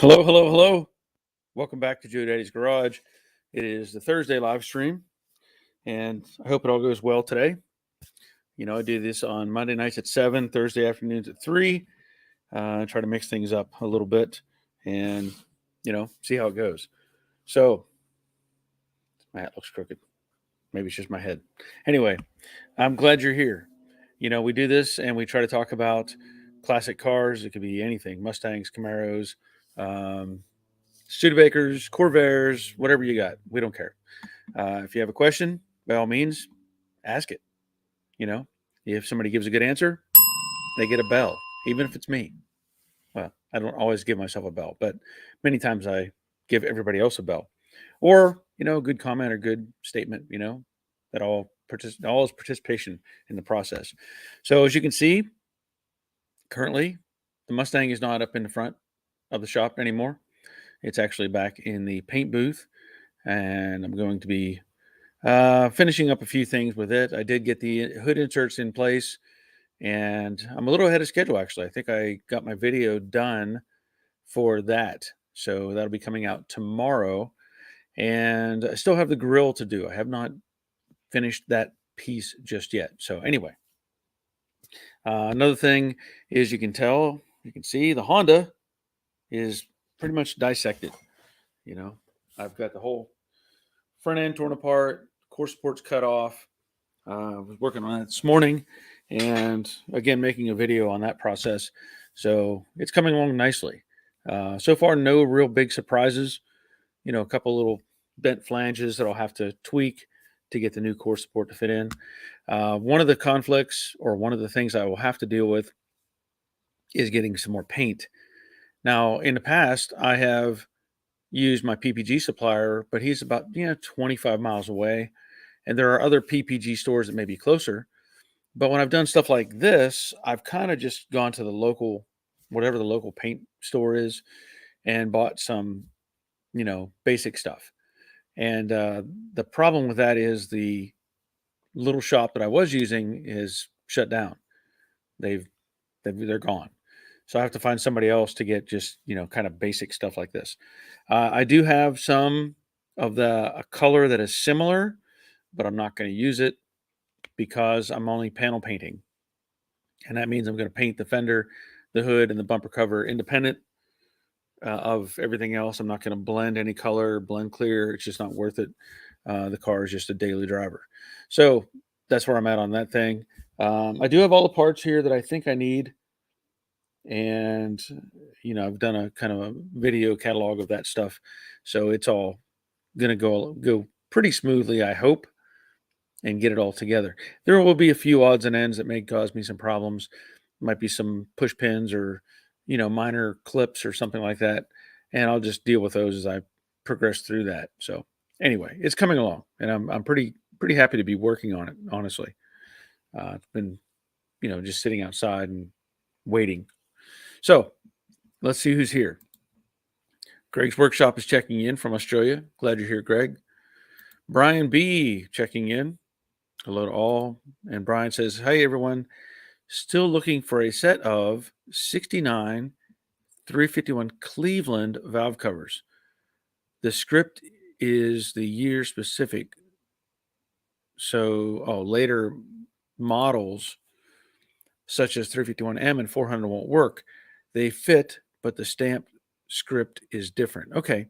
Hello, hello, hello. Welcome back to Joe Daddy's Garage. It is the Thursday live stream, and I hope it all goes well today. You know, I do this on Monday nights at 7, Thursday afternoons at 3. Try to mix things up a little bit and, see how it goes. So, my hat looks crooked. Maybe it's just my head. Anyway, I'm glad you're here. You know, we do this and we try to talk about classic cars. It could be anything: Mustangs, Camaros, Studebakers, Corvairs, whatever you got. We don't care. If you have a question, by all means, ask it. You know, if somebody gives a good answer, they get a bell, even if it's me. Well, I don't always give myself a bell, but many times I give everybody else a bell. Or, a good comment or good statement, that all is participation in the process. So as you can see, currently, the Mustang is not up in the front of the shop anymore. It's actually back in the paint booth, and I'm going to be finishing up a few things with it. I did get the hood inserts in place, and I'm a little ahead of schedule, actually. I think I got my video done for that. So that'll be coming out tomorrow. And I still have the grill to do. I have not finished that piece just yet. So anyway, another thing is you can see the Honda is pretty much dissected. I've got the whole front end torn apart, core supports cut off. I was working on it this morning, and again, making a video on that process. So it's coming along nicely. So far, no real big surprises. A couple little bent flanges that I'll have to tweak to get the new core support to fit in. One of the conflicts, or one of the things I will have to deal with, is getting some more paint. Now, in the past, I have used my PPG supplier, but he's about 25 miles away, and there are other PPG stores that may be closer. But when I've done stuff like this, I've kind of just gone to the local, whatever the local paint store is, and bought some, basic stuff. And the problem with that is the little shop that I was using is shut down. They're gone. So I have to find somebody else to get just, kind of basic stuff like this. I do have some of a color that is similar, but I'm not going to use it because I'm only panel painting. And that means I'm going to paint the fender, the hood, and the bumper cover independent of everything else. I'm not going to blend any color, blend clear. It's just not worth it. The car is just a daily driver. So that's where I'm at on that thing. I do have all the parts here that I think I need. And, I've done a kind of a video catalog of that stuff. So it's all going to go pretty smoothly, I hope, and get it all together. There will be a few odds and ends that may cause me some problems. Might be some push pins or, minor clips or something like that. And I'll just deal with those as I progress through that. So anyway, it's coming along, and I'm pretty happy to be working on it, honestly. It's been, just sitting outside and waiting. So let's see who's here. Greg's Workshop is checking in from Australia. Glad you're here, Greg. Brian B checking in. Hello to all. And Brian says, hey, everyone. Still looking for a set of 69 351 Cleveland valve covers. The script is the year specific. So, later models such as 351M and 400 won't work. They fit, but the stamp script is different. Okay.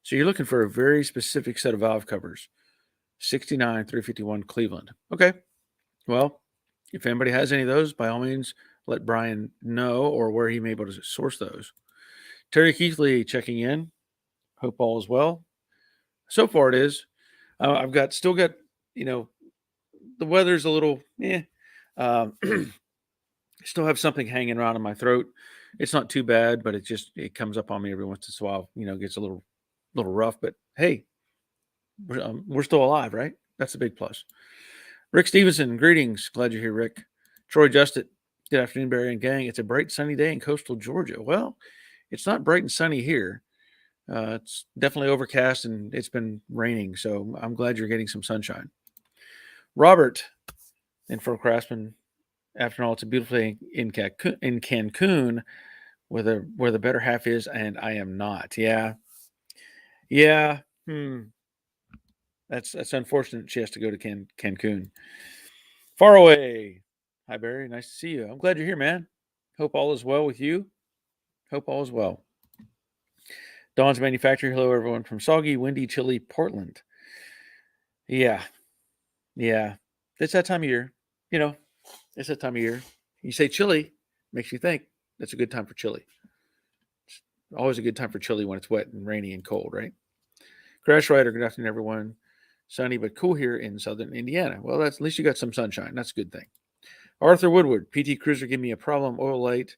So you're looking for a very specific set of valve covers. 69 351 Cleveland. Okay. Well, if anybody has any of those, by all means, let Brian know or where he may be able to source those. Terry Keithley checking in. Hope all is well. So far it is. I've still got, the weather's a little, still have something hanging around in my throat. It's not too bad, but it comes up on me every once in a while, gets a little rough, but hey, we're still alive, right? That's a big plus. Rick Stevenson, greetings. Glad you're here, Rick. Troy Justit, good afternoon, Barry and gang. It's a bright, sunny day in coastal Georgia. Well, it's not bright and sunny here. It's definitely overcast, and it's been raining, so I'm glad you're getting some sunshine. Robert, Info Craftsman, after all, it's a beautiful day in Cancun. where the better half is, and I am not. Yeah. Yeah. That's unfortunate. She has to go to Cancun. Far away. Hi, Barry. Nice to see you. I'm glad you're here, man. Hope all is well with you. Hope all is well. Dawn's Manufacturing. Hello, everyone from soggy, windy, chilly Portland. Yeah. Yeah. It's that time of year. You know, it's that time of year. You say chilly, makes you think that's a good time for chili. It's always a good time for chili when it's wet and rainy and cold, right? Crash Rider, good afternoon, everyone. Sunny but cool here in southern Indiana. Well, that's at least you got some sunshine. That's a good thing. Arthur Woodward, PT Cruiser, give me a problem. Oil light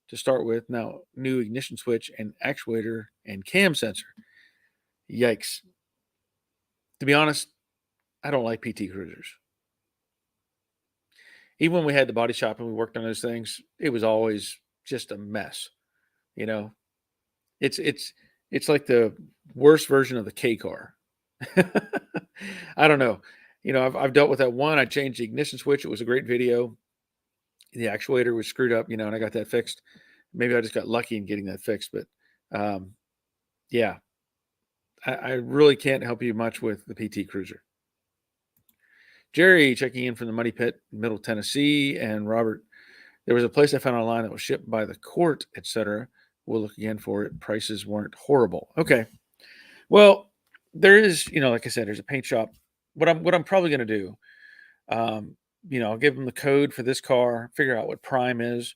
to start with. Now, new ignition switch and actuator and cam sensor. Yikes. To be honest, I don't like PT Cruisers. Even when we had the body shop and we worked on those things, it was always just a mess. You know, it's like the worst version of the K car. I don't know. I've dealt with that one. I changed the ignition switch. It was a great video. The actuator was screwed up, and I got that fixed. Maybe I just got lucky in getting that fixed, but yeah, I really can't help you much with the PT Cruiser. Jerry checking in from the Muddy Pit, Middle Tennessee, and Robert. There was a place I found online that was shipped by the court, etc. We'll look again for it. Prices weren't horrible. Okay. Well, there is, like I said, there's a paint shop. What I'm probably going to do, I'll give them the code for this car, figure out what prime is.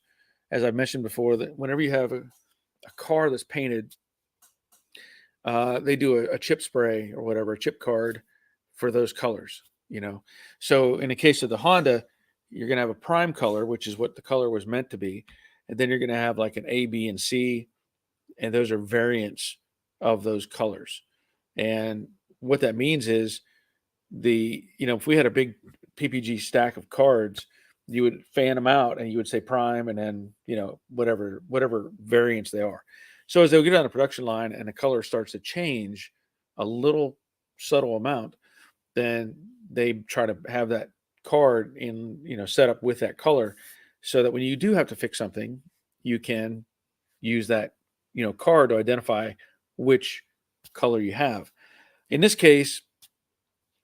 As I mentioned before, that whenever you have a car that's painted, they do a chip spray or whatever, a chip card for those colors, So in the case of the Honda, you're going to have a prime color, which is what the color was meant to be. And then you're going to have like an A, B, and C. And those are variants of those colors. And what that means is if we had a big PPG stack of cards, you would fan them out and you would say prime and then, whatever variants they are. So as they get on the production line and the color starts to change a little subtle amount, then they try to have that card in, set up with that color so that when you do have to fix something, you can use that, card to identify which color you have. In this case,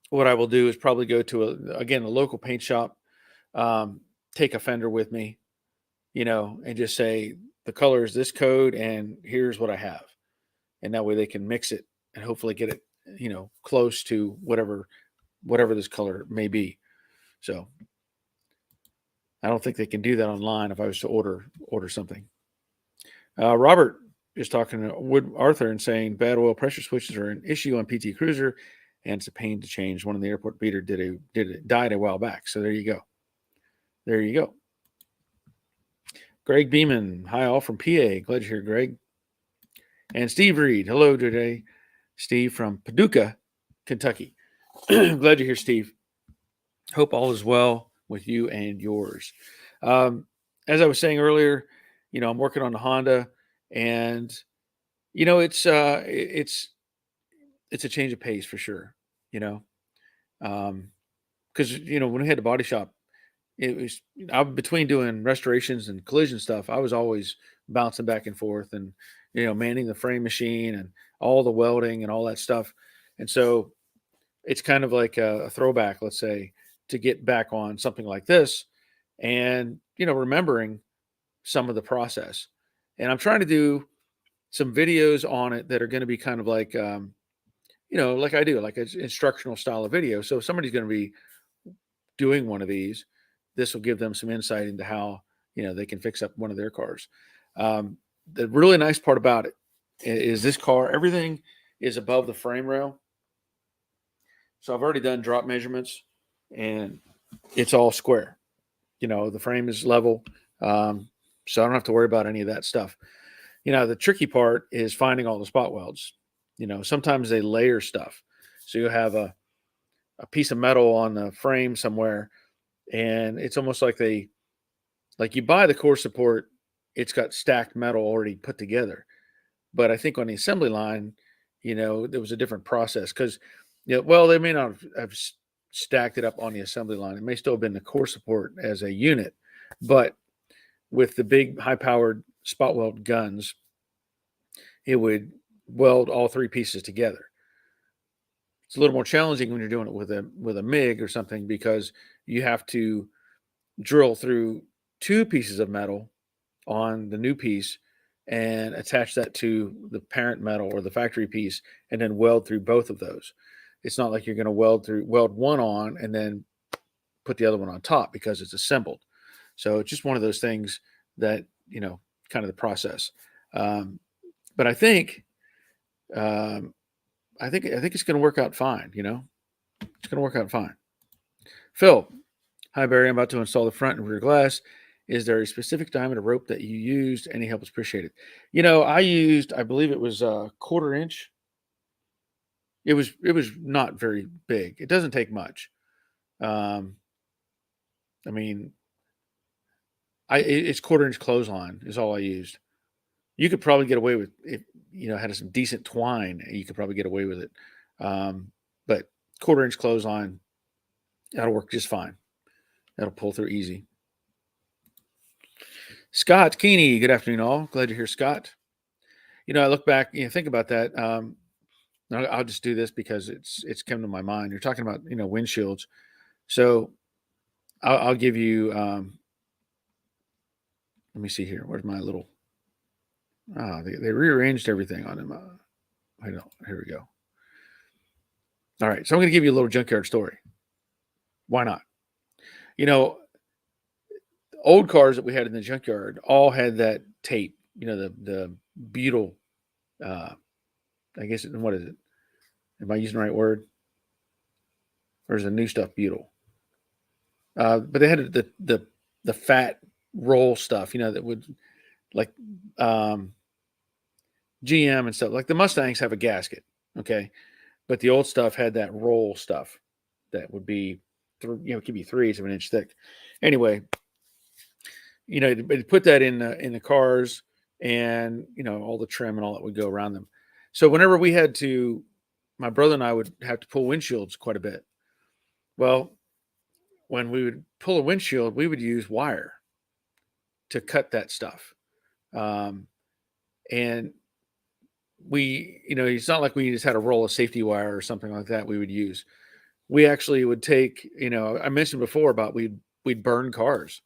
what I will do is probably go to a local paint shop, take a fender with me, and just say the color is this code and here's what I have. And that way they can mix it and hopefully get it, close to whatever this color may be. So I don't think they can do that online if I was to order something. Robert is talking to Arthur and saying bad oil pressure switches are an issue on PT Cruiser and it's a pain to change. One in the airport beater died a while back. So there you go. There you go. Greg Beeman, hi all from PA. Glad you're here, Greg. And Steve Reed, hello today. Steve from Paducah, Kentucky. Glad you're here, Steve. Hope all is well with you and yours. As I was saying earlier, I'm working on the Honda, and it's a change of pace for sure. Because when we had the body shop, it was between doing restorations and collision stuff. I was always bouncing back and forth, and manning the frame machine and all the welding and all that stuff. And so it's kind of like a throwback, let's say, to get back on something like this, and remembering some of the process. And I'm trying to do some videos on it that are going to be kind of like like I do, like an instructional style of video. So if somebody's going to be doing one of these, this will give them some insight into how, they can fix up one of their cars. The really nice part about it is this car, everything is above the frame rail. So I've already done drop measurements and it's all square. The frame is level. So I don't have to worry about any of that stuff. The tricky part is finding all the spot welds. Sometimes they layer stuff. So you have a piece of metal on the frame somewhere, and it's almost like you buy the core support, it's got stacked metal already put together. But I think on the assembly line, there was a different process because, they may not have stacked it up on the assembly line. It may still have been the core support as a unit, but with the big high-powered spot weld guns, it would weld all three pieces together. It's a little more challenging when you're doing it with a MIG or something, because you have to drill through two pieces of metal on the new piece and attach that to the parent metal or the factory piece, and then weld through both of those. It's not like you're going to weld one on and then put the other one on top, because it's assembled. So it's just one of those things that, kind of the process. But I think it's going to work out fine. It's going to work out fine. Phil, hi Barry. I'm about to install the front and rear glass. Is there a specific diameter rope that you used? Any help is appreciated. I believe it was a 1/4 inch. It was not very big. It doesn't take much. I mean, it's 1/4 inch clothesline is all I used. You could probably get away with, if had some decent twine, you could probably get away with it. But 1/4 inch clothesline, that'll work just fine. That'll pull through easy. Scott Keeney, good afternoon, all. Glad to hear Scott. I look back, think about that. I'll just do this because it's come to my mind. You're talking about, windshields. So I'll give you, let me see here. Where's my little, they rearranged everything on them. Here we go. All right. So I'm going to give you a little junkyard story. Why not? Old cars that we had in the junkyard all had that tape, the butyl, I guess, what is it? Am I using the right word? Or is the new stuff butyl? But they had the fat roll stuff, that would, like, GM and stuff. Like the Mustangs have a gasket, okay? But the old stuff had that roll stuff that would be, it could be 3/8 of an inch thick. Anyway, they put that in the cars, and all the trim and all that would go around them. So whenever my brother and I would have to pull windshields quite a bit. Well, when we would pull a windshield, we would use wire to cut that stuff. And it's not like we just had a roll of safety wire or something like that we would use. We actually would take, I mentioned before about we'd burn cars.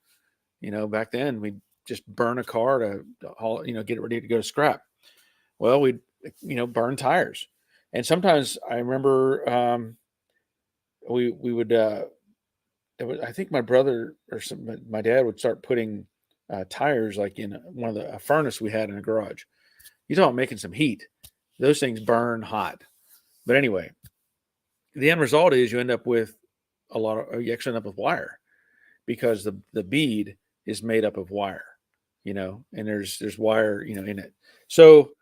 Back then we'd just burn a car to haul, get it ready to go to scrap. Well, we'd, burn tires. And sometimes I remember we would, I think my brother or my dad would start putting tires like in a furnace we had in a garage. You talk about making some heat. Those things burn hot. But anyway, the end result is you end up with you actually end up with wire, because the bead is made up of wire, and there's wire, in it. So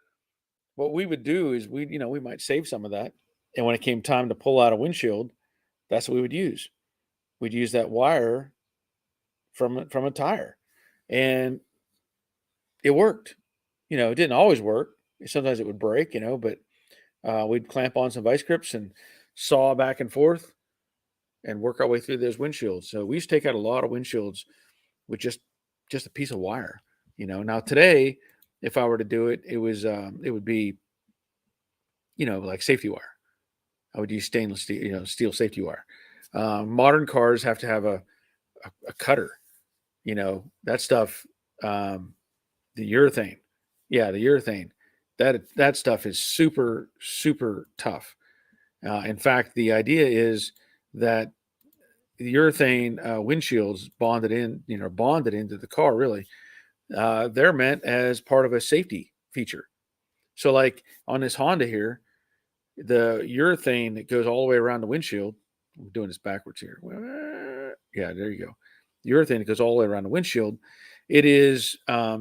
what we would do is we might save some of that. And when it came time to pull out a windshield, that's what we would use. We'd use that wire from a tire, and it worked. It didn't always work. Sometimes it would break, but we'd clamp on some vice grips and saw back and forth and work our way through those windshields. So we used to take out a lot of windshields with just a piece of wire. Now today, if I were to do it, it would be, like safety wire. I would use stainless steel, steel safety wire. Modern cars have to have a cutter. That stuff, the urethane. Yeah, the urethane. That stuff is super, super tough. In fact, the idea is that the urethane windshields bonded into the car, really, they're meant as part of a safety feature. So like on this Honda here, the urethane that goes all the way around the windshield, I'm doing this backwards here. Yeah, there you go. The urethane that goes all the way around the windshield, it is a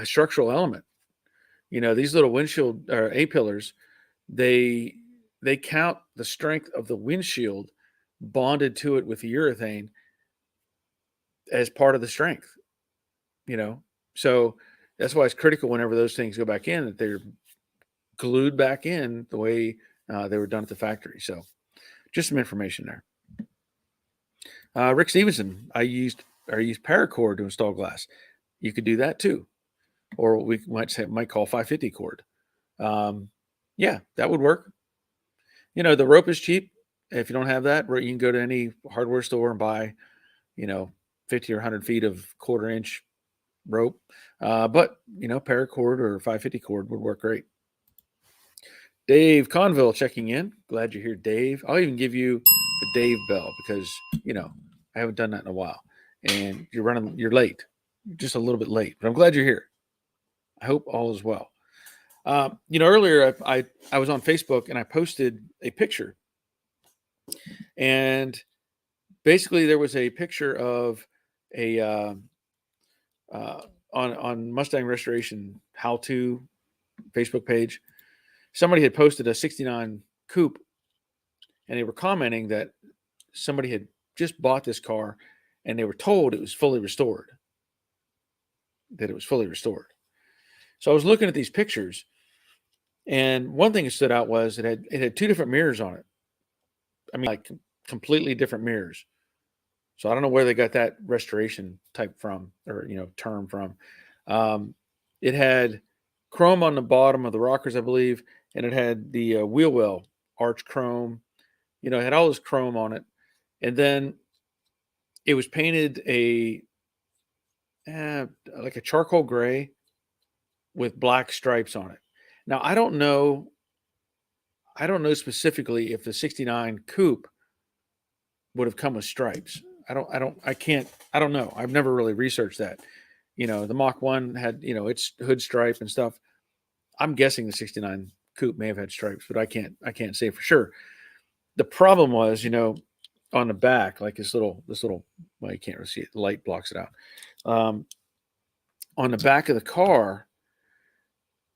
structural element. These little windshield or A-pillars, they count the strength of the windshield bonded to it with the urethane as part of the strength. So that's why it's critical whenever those things go back in that they're glued back in the way they were done at the factory. So just some information there. Rick Stevenson, I used paracord to install glass. you could do that too. Or we might call 550 cord. Yeah, that would work. The rope is cheap. If you don't have that, you can go to any hardware store and buy, 50 or 100 feet of 1/4 inch rope. But, paracord or 550 cord would work great. Dave Conville checking in. Glad you're here, Dave. I'll even give you a Dave bell because, I haven't done that in a while. And you're late. Just a little bit late, but I'm glad you're here. I hope all is well. Earlier I was on Facebook and I posted a picture. And basically there was a picture of a on Mustang Restoration how-to Facebook page. Somebody had posted a 69 coupe and they were commenting that somebody had just bought this car and they were told it was fully restored. So I was looking at these pictures, and one thing that stood out was it had two different mirrors on it. I mean, like completely different mirrors. So I don't know where they got that restoration type from, or term from. It had chrome on the bottom of the rockers, I believe, and it had the wheel well arch chrome. It had all this chrome on it, and then it was painted like a charcoal gray with black stripes on it. Now I don't know specifically if the 69 coupe would have come with stripes. I don't know. I've never really researched that. The Mach 1 had, its hood stripe and stuff. I'm guessing the 69 coupe may have had stripes, but I can't say for sure. The problem was, on the back, like this little, well, you can't really see it. The light blocks it out. On the back of the car,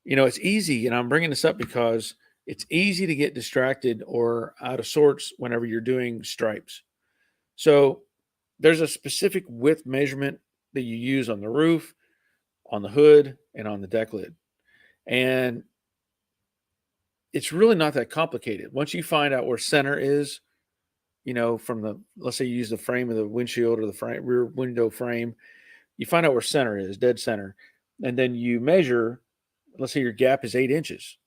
it's easy, and I'm bringing this up because it's easy to get distracted or out of sorts whenever you're doing stripes. So there's a specific width measurement that you use on the roof, on the hood, and on the deck lid. And it's really not that complicated. Once you find out where center is, from let's say you use the frame of the windshield or the rear window frame, you find out where center is, dead center. And then you measure, let's say your gap is 8 inches.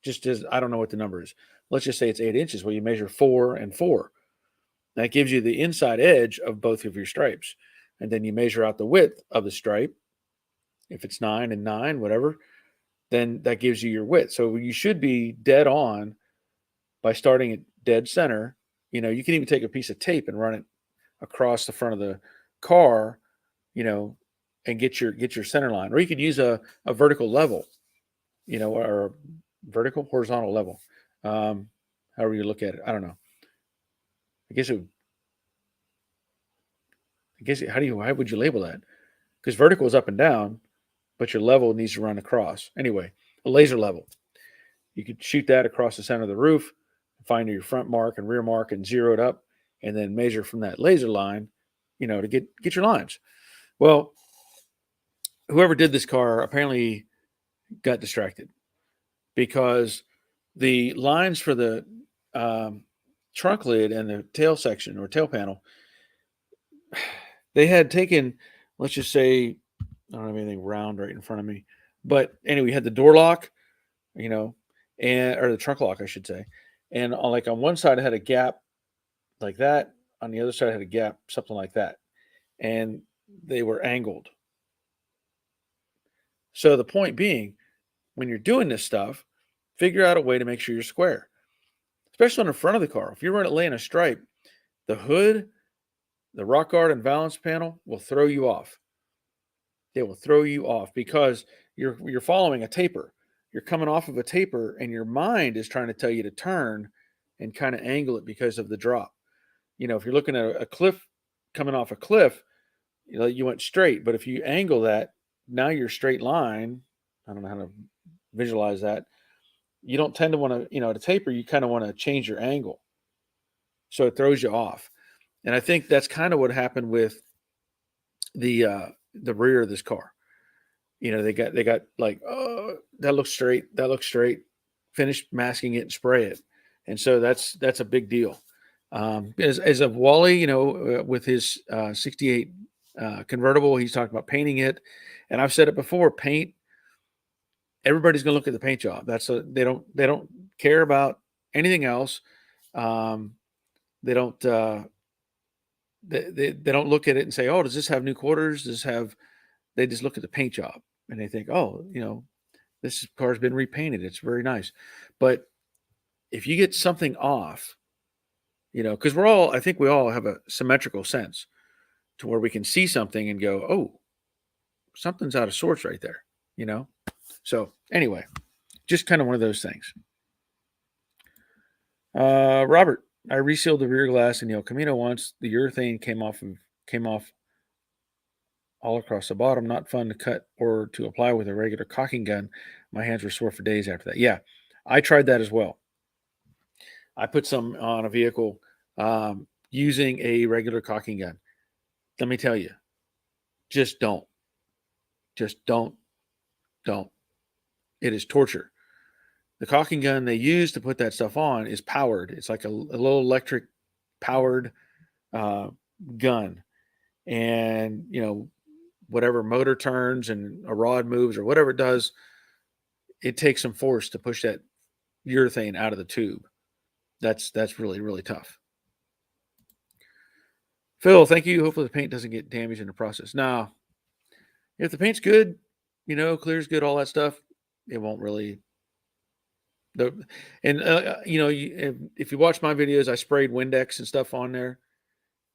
Just as, I don't know what the number is. Let's just say it's 8 inches. Well, you measure 4 and 4. That gives you the inside edge of both of your stripes. And then you measure out the width of the stripe. If it's 9 and 9, whatever, then that gives you your width. So you should be dead on by starting at dead center. You can even take a piece of tape and run it across the front of the car, and get your center line. Or you could use a vertical level, or horizontal level. However you look at it. I don't know. How would you label that? Because vertical is up and down, but your level needs to run across. Anyway, a laser level. You could shoot that across the center of the roof, find your front mark and rear mark and zero it up, and then measure from that laser line, to get your lines. Well, whoever did this car apparently got distracted because the lines for the trunk lid and the tail section or tail panel, they had taken, let's just say, I don't have anything round right in front of me, but anyway, we had the door lock, or the trunk lock, I should say. And on one side, it had a gap like that. On the other side, it had a gap, something like that. And they were angled. So the point being, when you're doing this stuff, figure out a way to make sure you're square, especially on the front of the car. If you're laying a stripe, the hood, the rock guard and balance panel will throw you off. They will throw you off because you're following a taper. You're coming off of a taper and your mind is trying to tell you to turn and kind of angle it because of the drop. If you're looking at a cliff, coming off a cliff, you went straight, but if you angle that, now your straight line, I don't know how to visualize that. You don't tend to want to, to taper, you kind of want to change your angle. So it throws you off. And I think that's kind of what happened with the rear of this car. They got like, oh, that looks straight. Finish masking it and spray it. And so that's a big deal. As of Wally, with his 68 convertible. He's talked about painting it, and I've said it before. Paint. Everybody's going to look at the paint job. They don't care about anything else. They don't they don't look at it and say, oh, does this have new quarters? Does this have? They just look at the paint job and they think, oh, this car's been repainted. It's very nice. But if you get something off, because I think we all have a symmetrical sense to where we can see something and go, oh, something's out of sorts right there, So anyway, just kind of one of those things. Robert, I resealed the rear glass in the El Camino once. The urethane came off all across the bottom. Not fun to cut or to apply with a regular caulking gun. My hands were sore for days after that. Yeah, I tried that as well. I put some on a vehicle using a regular caulking gun. Let me tell you, just don't. Just don't. It is torture. The caulking gun they use to put that stuff on is powered. It's like a little electric powered gun. And, whatever motor turns and a rod moves or whatever it does, it takes some force to push that urethane out of the tube. That's really, really tough. Phil, thank you. Hopefully the paint doesn't get damaged in the process. Now, if the paint's good, clear's good, all that stuff, it won't really. If you watch my videos, I sprayed Windex and stuff on there.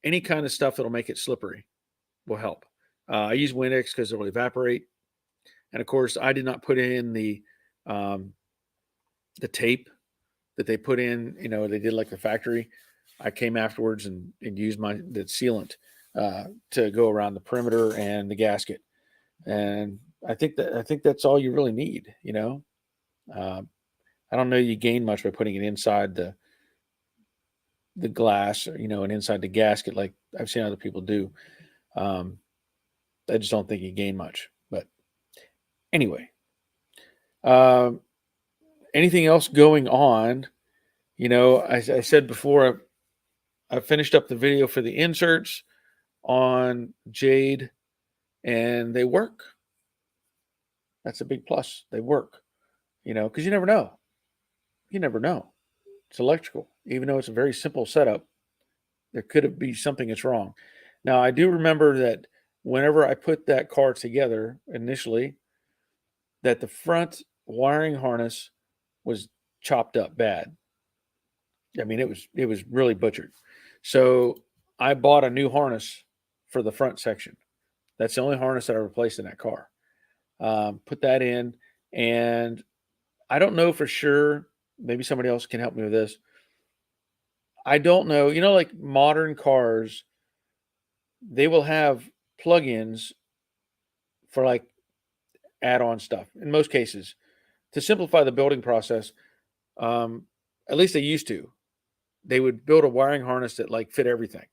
Any kind of stuff that'll make it slippery will help. I use Windex because it'll evaporate. And of course, I did not put in the tape that they put in, they did like the factory. I came afterwards and used the sealant to go around the perimeter and the gasket. And I think that's all you really need, I don't know you gain much by putting it inside the glass, and inside the gasket like I've seen other people do. I just don't think you gain much. But anyway, anything else going on? I said before, I finished up the video for the inserts on Jade, and they work. That's a big plus. They work, because you never know. You never know. It's electrical. Even though it's a very simple setup, there could be something that's wrong. Now, I do remember that whenever I put that car together initially, that the front wiring harness was chopped up bad. I mean, it was really butchered. So I bought a new harness for the front section. That's the only harness that I replaced in that car. Put that in, and I don't know for sure. Maybe somebody else can help me with this. I don't know. Like modern cars, they will have plugins for like add-on stuff in most cases to simplify the building process. At least they used to. They would build a wiring harness that like fit everything.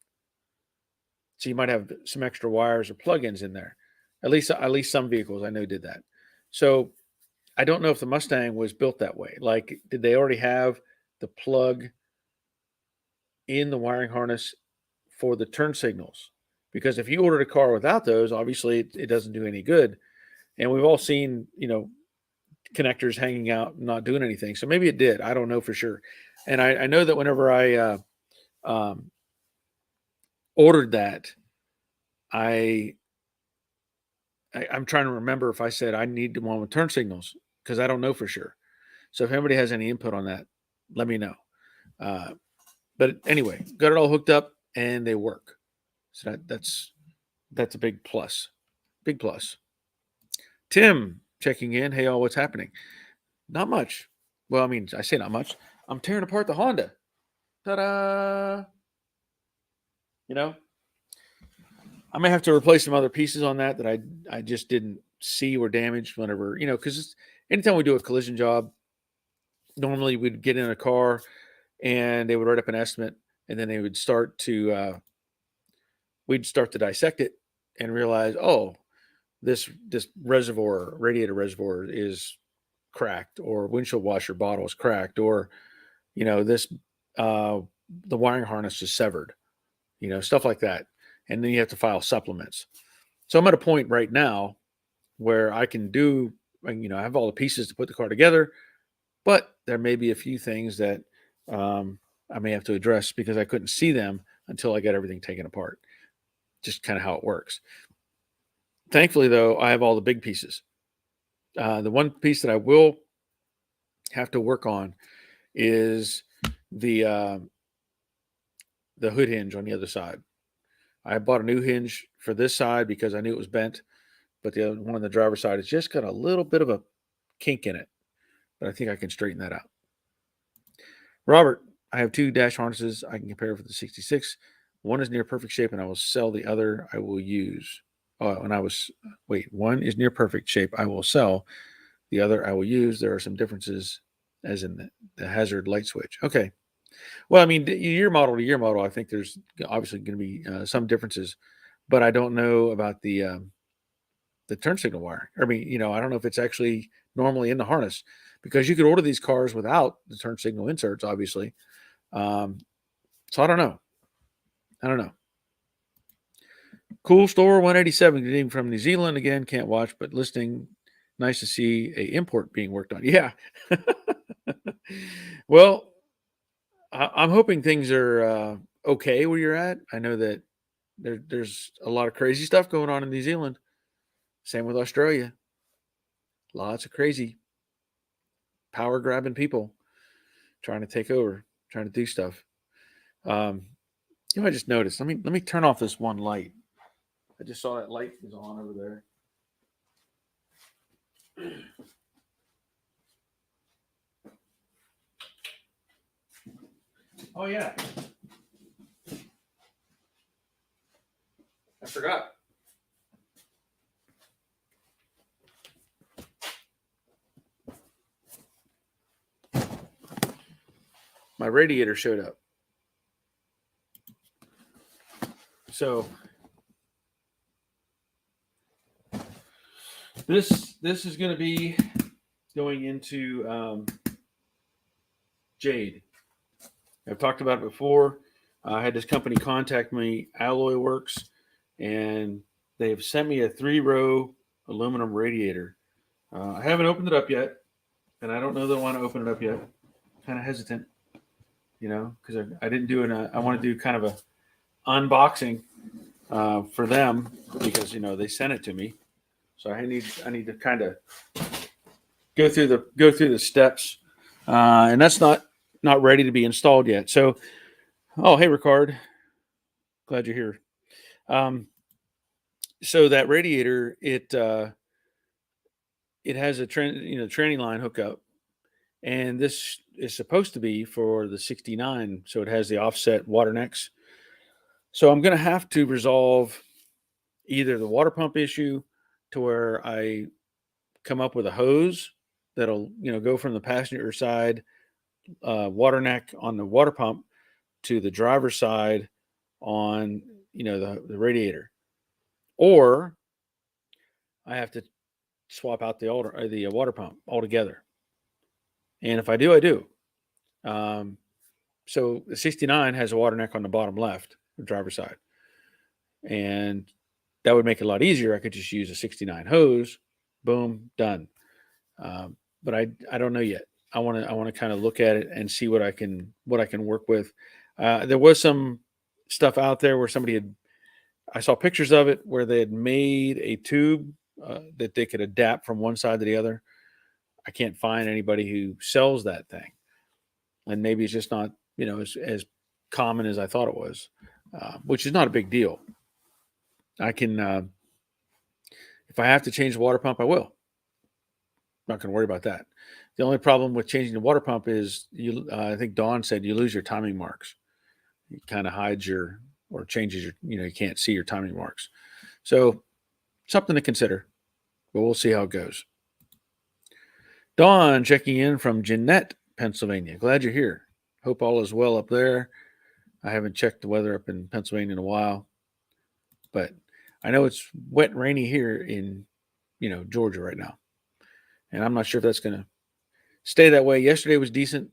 So you might have some extra wires or plugins in there. At least some vehicles I know did that. So I don't know if the Mustang was built that way. Like, did they already have the plug in the wiring harness for the turn signals? Because if you ordered a car without those, obviously it doesn't do any good. And we've all seen, connectors hanging out, not doing anything. So maybe it did. I don't know for sure. And I know that whenever I ordered that, I'm trying to remember if I said I need one with turn signals, because I don't know for sure. So if anybody has any input on that, let me know. But anyway, got it all hooked up and they work. So that's a big plus. Big plus. Tim checking in. Hey, all, what's happening? Not much. Well, I mean, I say not much. I'm tearing apart the Honda. Ta-da! I may have to replace some other pieces on that I just didn't see were damaged whenever, because anytime we do a collision job, normally we'd get in a car and they would write up an estimate, and then they would we'd start to dissect it and realize, oh, this radiator reservoir is cracked, or windshield washer bottle is cracked, or the wiring harness is severed, stuff like that. and then you have to file supplements. So I'm at a point right now where I can do, I have all the pieces to put the car together, but there may be a few things that I may have to address because I couldn't see them until I got everything taken apart. Just kind of how it works. Thankfully, though, I have all the big pieces. The one piece that I will have to work on is the hood hinge on the other side. I bought a new hinge for this side because I knew it was bent, but the other one on the driver's side has just got a little bit of a kink in it, but I think I can straighten that out. Robert, I have 2 dash harnesses I can compare for the 66. One is near perfect shape and I will sell. The other I will use. One is near perfect shape. I will sell. The other I will use. There are some differences as in the hazard light switch. Okay. Well, I mean, year model to year model, I think there's obviously going to be some differences, but I don't know about the turn signal wire. I mean, I don't know if it's actually normally in the harness because you could order these cars without the turn signal inserts, obviously. So I don't know. Cool Store 187 getting from New Zealand again. Can't watch, but listening. Nice to see a import being worked on. Yeah. Well, I'm hoping things are okay where you're at. I know that there's a lot of crazy stuff going on in New Zealand. Same with Australia. Lots of crazy power grabbing people trying to take over, trying to do stuff. I just noticed. Let me turn off this one light. I just saw that light is on over there. Oh yeah, I forgot. My radiator showed up. So this is going to be going into Jade. I've talked about it before. I had this company contact me, Alloy Works, and they've sent me a 3-row aluminum radiator. I haven't opened it up yet, and I don't know that I want to open it up yet. Kind of hesitant, because I didn't do I want to do kind of a unboxing for them because they sent it to me, so I need to kind of go through the steps, and that's not ready to be installed yet. So, oh hey Ricard, glad you're here. So that radiator, it has a training line hookup, and this is supposed to be for the 69, so it has the offset water necks. So I'm going to have to resolve either the water pump issue to where I come up with a hose that'll go from the passenger side water neck on the water pump to the driver's side on the radiator, or I have to swap out the water pump altogether. And if I do, I do. So the 69 has a water neck on the bottom left, the driver's side, and that would make it a lot easier. I could just use a 69 hose, boom, done. But I don't know yet. I want to kind of look at it and see what I can work with. There was some stuff out there where I saw pictures of it where they had made a tube that they could adapt from one side to the other. I can't find anybody who sells that thing, and maybe it's just not as common as I thought it was, which is not a big deal. I can, if I have to change the water pump, I will. I'm not going to worry about that. The only problem with changing the water pump is I think Dawn said you lose your timing marks. It kind of hides or changes you can't see your timing marks. So something to consider, but we'll see how it goes. Dawn checking in from Jeanette, Pennsylvania. Glad you're here. Hope all is well up there. I haven't checked the weather up in Pennsylvania in a while, but I know it's wet and rainy here in, Georgia right now. And I'm not sure if that's going to stay that way. Yesterday was decent.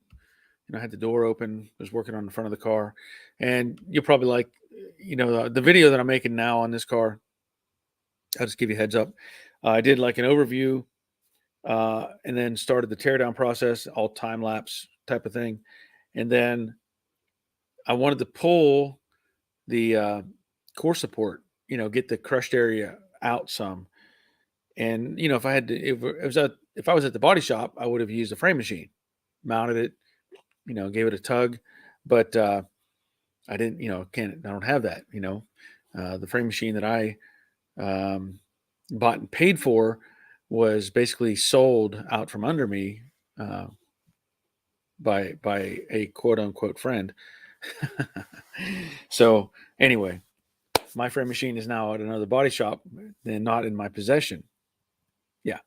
I had the door open, was working on the front of the car. And you'll probably the video that I'm making now on this car, I'll just give you a heads up. I did like an overview, and then started the teardown process, all time lapse type of thing. And then I wanted to pull the core support, get the crushed area out some. And if I had to, if I was at the body shop, I would have used a frame machine, mounted it, gave it a tug. But I didn't, I don't have that. The frame machine that I bought and paid for was basically sold out from under me by a quote unquote friend. So anyway, my frame machine is now at another body shop and not in my possession. Yeah.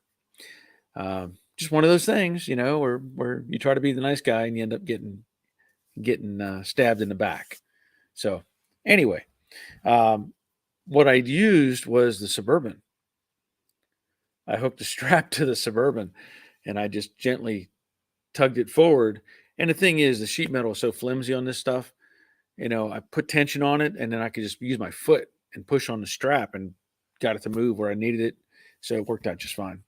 Just one of those things, where you try to be the nice guy and you end up getting stabbed in the back. So anyway, what I used was the Suburban. I hooked a strap to the Suburban and I just gently tugged it forward. And the thing is, the sheet metal is so flimsy on this stuff. I put tension on it and then I could just use my foot and push on the strap and got it to move where I needed it. So it worked out just fine.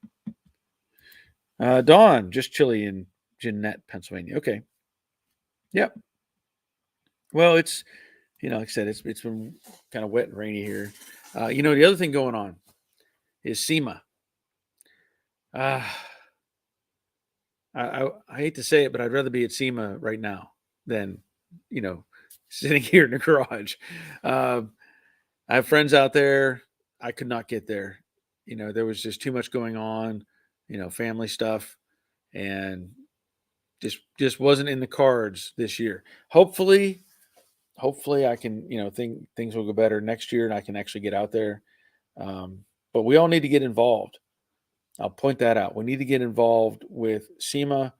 Dawn, just chilly in Jeanette, Pennsylvania. Okay. Yep. Well, it's, like I said, it's been kind of wet and rainy here. The other thing going on is SEMA. I hate to say it, but I'd rather be at SEMA right now than, sitting here in the garage. I have friends out there. I could not get there. There was just too much going on, family stuff, and just wasn't in the cards this year. Hopefully I can, things will go better next year and I can actually get out there. But we all need to get involved. I'll point that out. We need to get involved with SEMA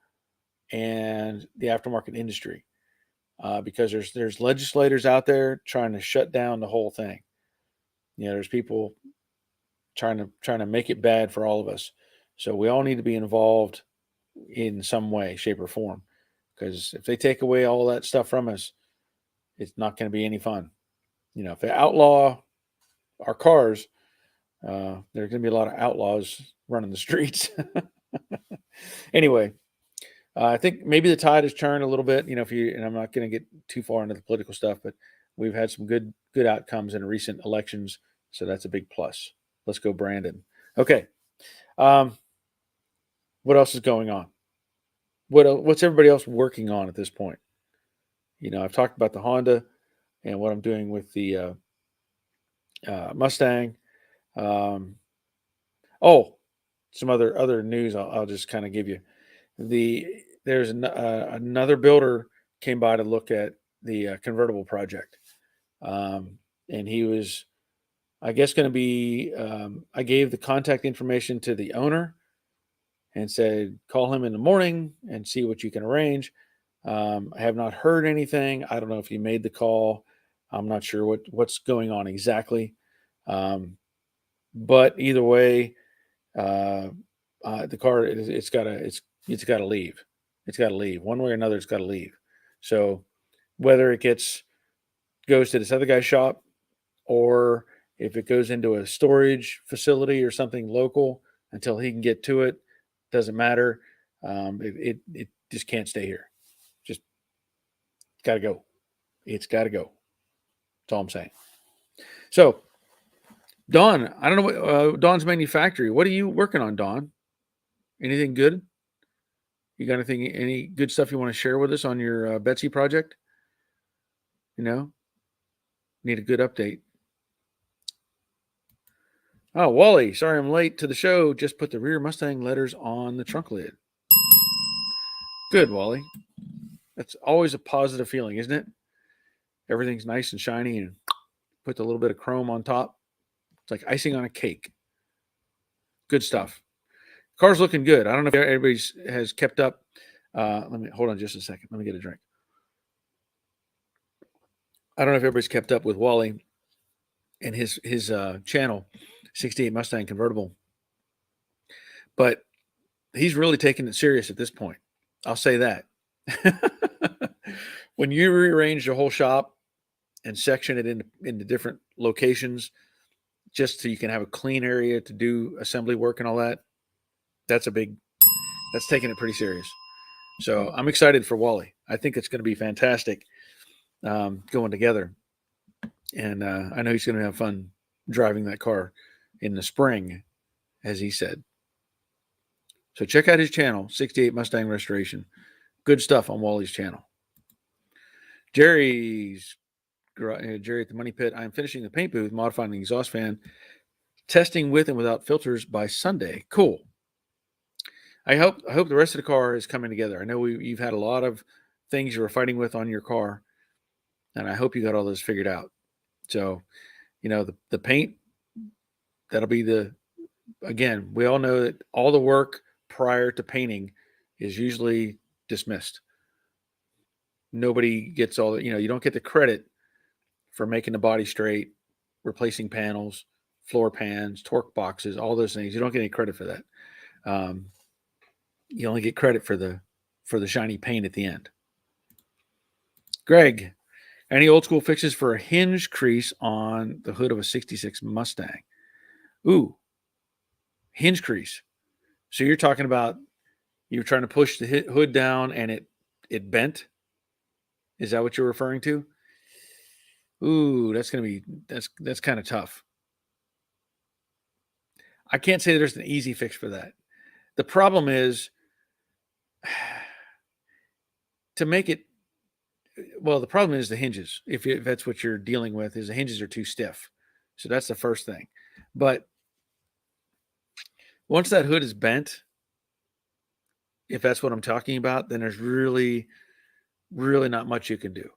and the aftermarket industry because there's legislators out there trying to shut down the whole thing. There's people trying to make it bad for all of us. So we all need to be involved in some way, shape, or form. Because if they take away all that stuff from us, it's not going to be any fun. If they outlaw our cars, there are going to be a lot of outlaws running the streets. Anyway, I think maybe the tide has turned a little bit. And I'm not going to get too far into the political stuff, but we've had some good outcomes in recent elections, so that's a big plus. Let's go, Brandon. Okay. What else is going on? What's everybody else working on at this point? I've talked about the Honda and what I'm doing with the Mustang. Some other news I'll just kind of give you. There's another builder came by to look at the convertible project, and he was, I guess, going to be. I gave the contact information to the owner and said, call him in the morning and see what you can arrange. I have not heard anything. I don't know if he made the call. I'm not sure what's going on exactly. But either way, the car it's got to leave. It's got to leave one way or another. It's got to leave. So whether it goes to this other guy's shop, or if it goes into a storage facility or something local until he can get to it, doesn't matter. It just can't stay here. Just got to go. It's got to go. That's all I'm saying. So, Dawn, I don't know what Dawn's Manufactory. What are you working on, Dawn? Anything good? You got any good stuff you want to share with us on your Betsy project? Need a good update. Oh, Wally, sorry I'm late to the show. Just put the rear Mustang letters on the trunk lid. Good, Wally. That's always a positive feeling, isn't it? Everything's nice and shiny and put a little bit of chrome on top. It's like icing on a cake. Good stuff. Car's looking good. I don't know if everybody has kept up. Let me hold on just a second. Let me get a drink. I don't know if everybody's kept up with Wally and his channel, 68 Mustang convertible, but he's really taking it serious at this point. I'll say that. When you rearrange the whole shop and section it into different locations just so you can have a clean area to do assembly work and all that. That's taking it pretty serious. So I'm excited for Wally. I think it's going to be fantastic going together. And I know he's going to have fun driving that car in the spring, as he said. So check out his channel, 68 Mustang Restoration. Good stuff on Wally's channel. Jerry at the Money Pit. I'm finishing the paint booth, modifying the exhaust fan, testing with and without filters by Sunday. Cool. I hope the rest of the car is coming together. I know you've had a lot of things you were fighting with on your car, and I hope you got all those figured out. So, the paint, that'll be again, we all know that all the work prior to painting is usually dismissed. Nobody gets all the, you don't get the credit for making the body straight, replacing panels, floor pans, torque boxes, all those things. You don't get any credit for that. You only get credit for the shiny paint at the end. Greg, any old school fixes for a hinge crease on the hood of a 66 Mustang? Ooh, hinge crease. So you're talking about you were trying to push the hood down and it bent? Is that what you're referring to? Ooh, that's kind of tough. I can't say there's an easy fix for that. The problem is to make it, well, the problem is the hinges. If that's what you're dealing with, is the hinges are too stiff. So that's the first thing. But once that hood is bent, if that's what I'm talking about, then there's really, really not much you can do.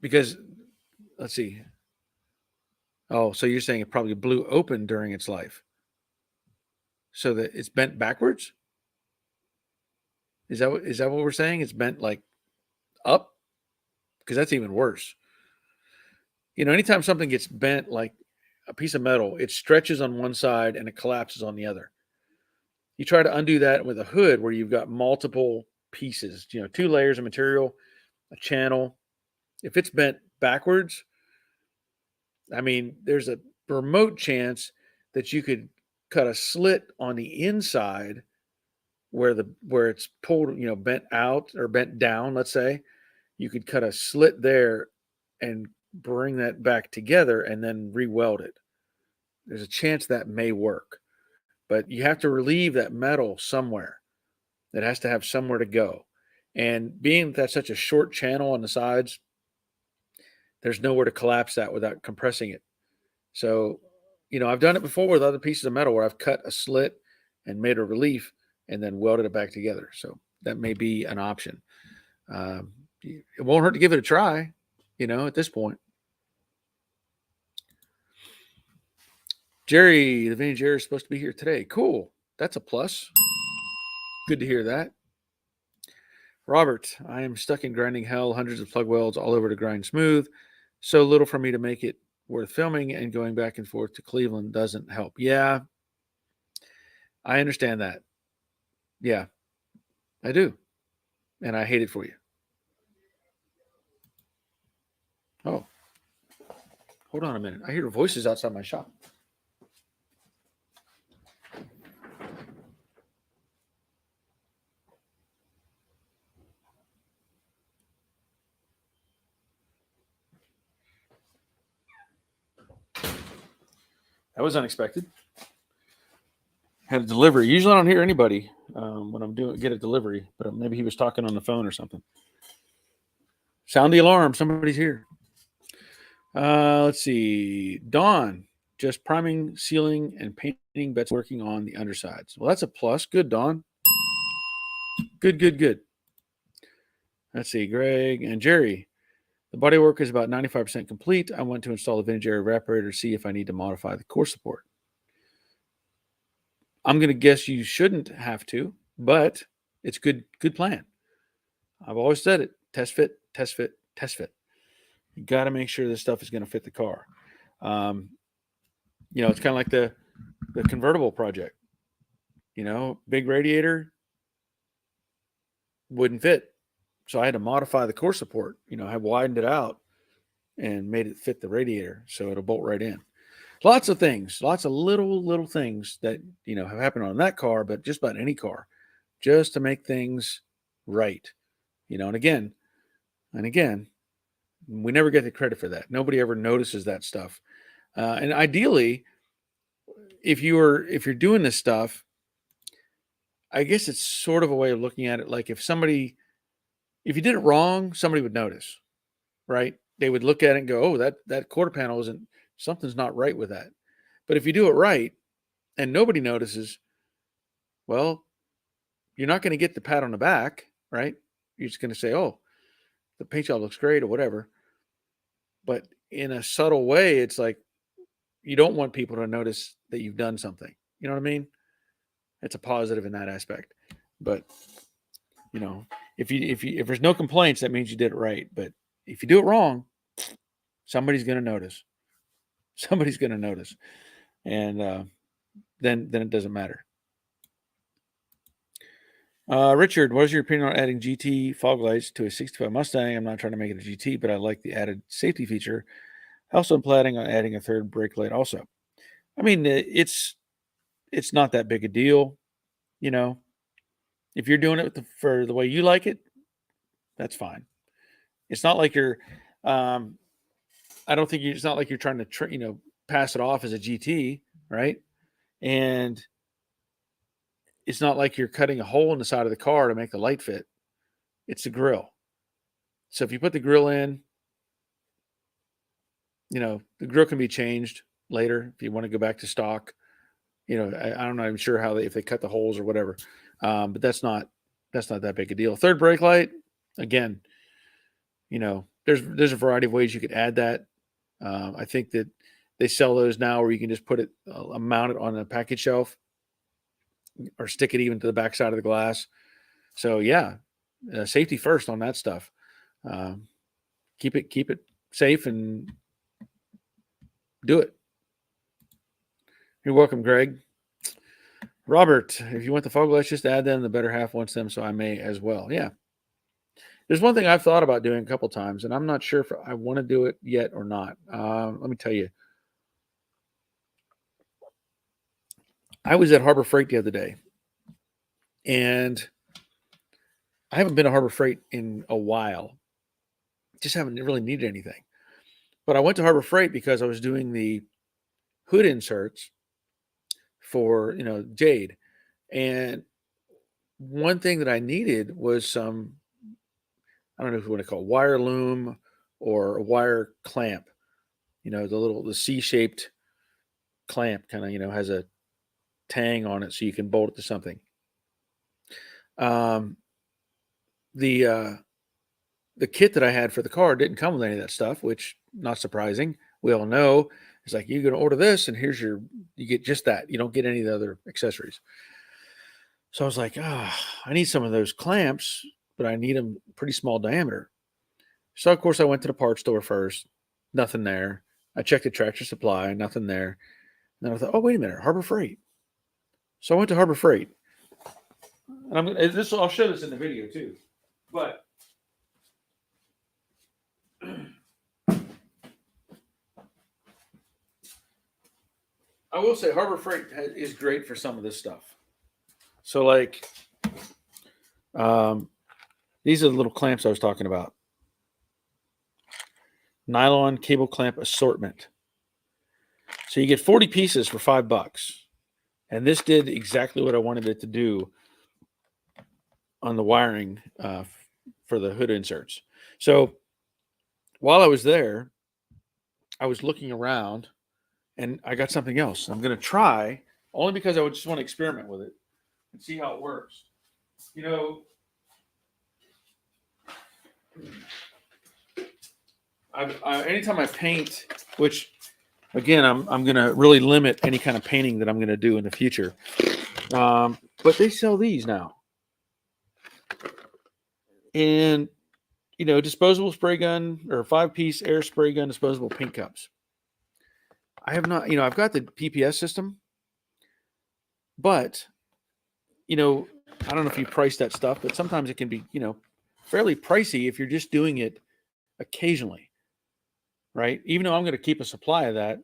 Because let's see. Oh, so you're saying it probably blew open during its life, so that it's bent backwards? Is that what we're saying? It's bent like up? Because that's even worse. Anytime something gets bent like a piece of metal, it stretches on one side and it collapses on the other. You try to undo that with a hood where you've got multiple pieces, 2 layers of material, a channel. If it's bent backwards, I mean, there's a remote chance that you could cut a slit on the inside where it's pulled, bent out or bent down, let's say. You could cut a slit there and bring that back together and then re-weld it. There's a chance that may work, but you have to relieve that metal somewhere. It has to have somewhere to go. And being that's such a short channel on the sides, there's nowhere to collapse that without compressing it. So, I've done it before with other pieces of metal where I've cut a slit and made a relief and then welded it back together. So that may be an option. It won't hurt to give it a try, at this point. Jerry, the Vinny Jerry is supposed to be here today. Cool. That's a plus. Good to hear that. Robert, I am stuck in grinding hell, hundreds of plug welds all over to grind smooth. So little for me to make it worth filming, and going back and forth to Cleveland doesn't help. Yeah, I understand that. Yeah, I do. And I hate it for you. Oh, hold on a minute. I hear voices outside my shop. That was unexpected. Had a delivery. Usually I don't hear anybody when I'm get a delivery, but maybe he was talking on the phone or something. Sound the alarm. Somebody's here. Let's see. Dawn, just priming, sealing, and painting bets, working on the undersides. Well, that's a plus. Good, Dawn. Good. Let's see. Greg and Jerry. The bodywork is about 95% complete. I want to install a vintage air evaporator to see if I need to modify the core support. I'm going to guess you shouldn't have to, but it's good plan. I've always said it. Test fit. You got to make sure this stuff is going to fit the car. It's kind of like the convertible project. Big radiator wouldn't fit. So I had to modify the core support. I widened it out and made it fit the radiator so it'll bolt right in. Lots of things, lots of little things that have happened on that car, but just about any car, just to make things right. And again, we never get the credit for that. Nobody ever notices that stuff. And ideally, if you're doing this stuff, I guess it's sort of a way of looking at it. Like if you did it wrong, somebody would notice, right? They would look at it and go, "Oh, that quarter panel something's not right with that." But if you do it right and nobody notices, well, you're not going to get the pat on the back, right? You're just going to say, "Oh, the paint job looks great," or whatever. But in a subtle way, it's like you don't want people to notice that you've done something. You know what I mean? It's a positive in that aspect. But if there's no complaints, that means you did it right. But if you do it wrong, somebody's going to notice. Somebody's going to notice, and then it doesn't matter. Richard, what is your opinion on adding GT fog lights to a 65 Mustang? I'm not trying to make it a GT, but I like the added safety feature. Also, I'm planning on adding a third brake light also. I mean, it's not that big a deal. If you're doing it for the way you like it, that's fine. It's not like you're, it's not like you're trying to, pass it off as a GT, right? And it's not like you're cutting a hole in the side of the car to make the light fit. It's the grill. So if you put the grill in, the grill can be changed later if you want to go back to stock. I'm not even sure if they cut the holes or whatever. But that's not that big a deal. Third brake light, again, there's a variety of ways you could add that. I think that they sell those now where you can just put it, mount it on a package shelf or stick it even to the back side of the glass. So yeah, safety first on that stuff. Keep it safe and do it. You're welcome, Greg. Robert, if you want the fog lights, just add them. The better half wants them, so I may as well. Yeah. There's one thing I've thought about doing a couple times, and I'm not sure if I want to do it yet or not. Let me tell you. I was at Harbor Freight the other day, and I haven't been to Harbor Freight in a while. Just haven't really needed anything. But I went to Harbor Freight because I was doing the hood inserts for, Jade. And one thing that I needed was some, I don't know if you want to call it wire loom or a wire clamp, the C-shaped clamp kind of, has a tang on it so you can bolt it to something. The kit that I had for the car didn't come with any of that stuff, which not surprising. We all know it's like, you're going to order this and you get just that. You don't get any of the other accessories. So I was like, I need some of those clamps, but I need them pretty small diameter. So of course I went to the parts store first, nothing there. I checked the Tractor Supply, nothing there. And then I thought, oh, wait a minute, Harbor Freight. So I went to Harbor Freight. And I'll show this in the video too. But I will say Harbor Freight is great for some of this stuff. So like, these are the little clamps I was talking about. Nylon cable clamp assortment. So you get 40 pieces for $5. And this did exactly what I wanted it to do on the wiring for the hood inserts. So while I was there, I was looking around and I got something else. I'm going to try, only because I would just want to experiment with it and see how it works. Anytime I paint, which again, I'm going to really limit any kind of painting that I'm going to do in the future. But they sell these now. And, disposable spray gun or 5-piece air spray gun, disposable paint cups. I have not, I've got the PPS system, but, I don't know if you price that stuff, but sometimes it can be, fairly pricey if you're just doing it occasionally, right? Even though I'm going to keep a supply of that,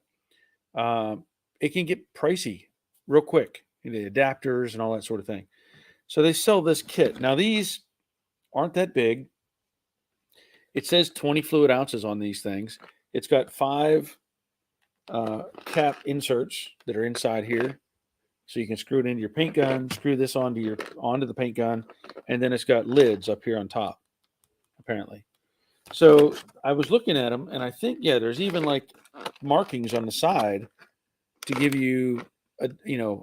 it can get pricey real quick, the adapters and all that sort of thing. So they sell this kit. Now, these aren't that big. It says 20 fluid ounces on these things. It's got 5 cap inserts that are inside here. So you can screw it into your paint gun, screw this onto the paint gun, and then it's got lids up here on top, apparently. So I was looking at them, and I think, yeah, there's even like markings on the side to give you,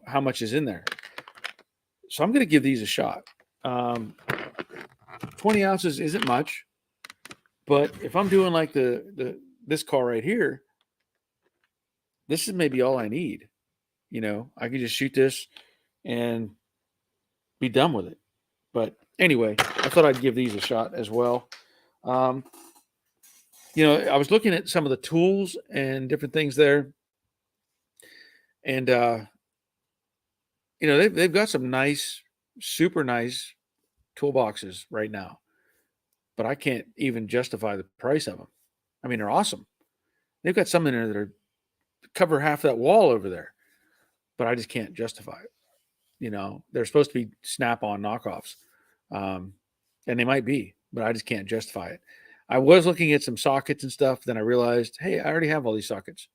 how much is in there. So I'm going to give these a shot. 20 ounces isn't much, but if I'm doing like this car right here, this is maybe all I need. I could just shoot this and be done with it. But anyway, I thought I'd give these a shot as well. I was looking at some of the tools and different things there. And, they've got some nice, super nice toolboxes right now. But I can't even justify the price of them. I mean, they're awesome. They've got some in there that cover half that wall over there. But I just can't justify it. They're supposed to be Snap-on knockoffs. And they might be, but I just can't justify it. I was looking at some sockets and stuff. Then I realized, hey, I already have all these sockets.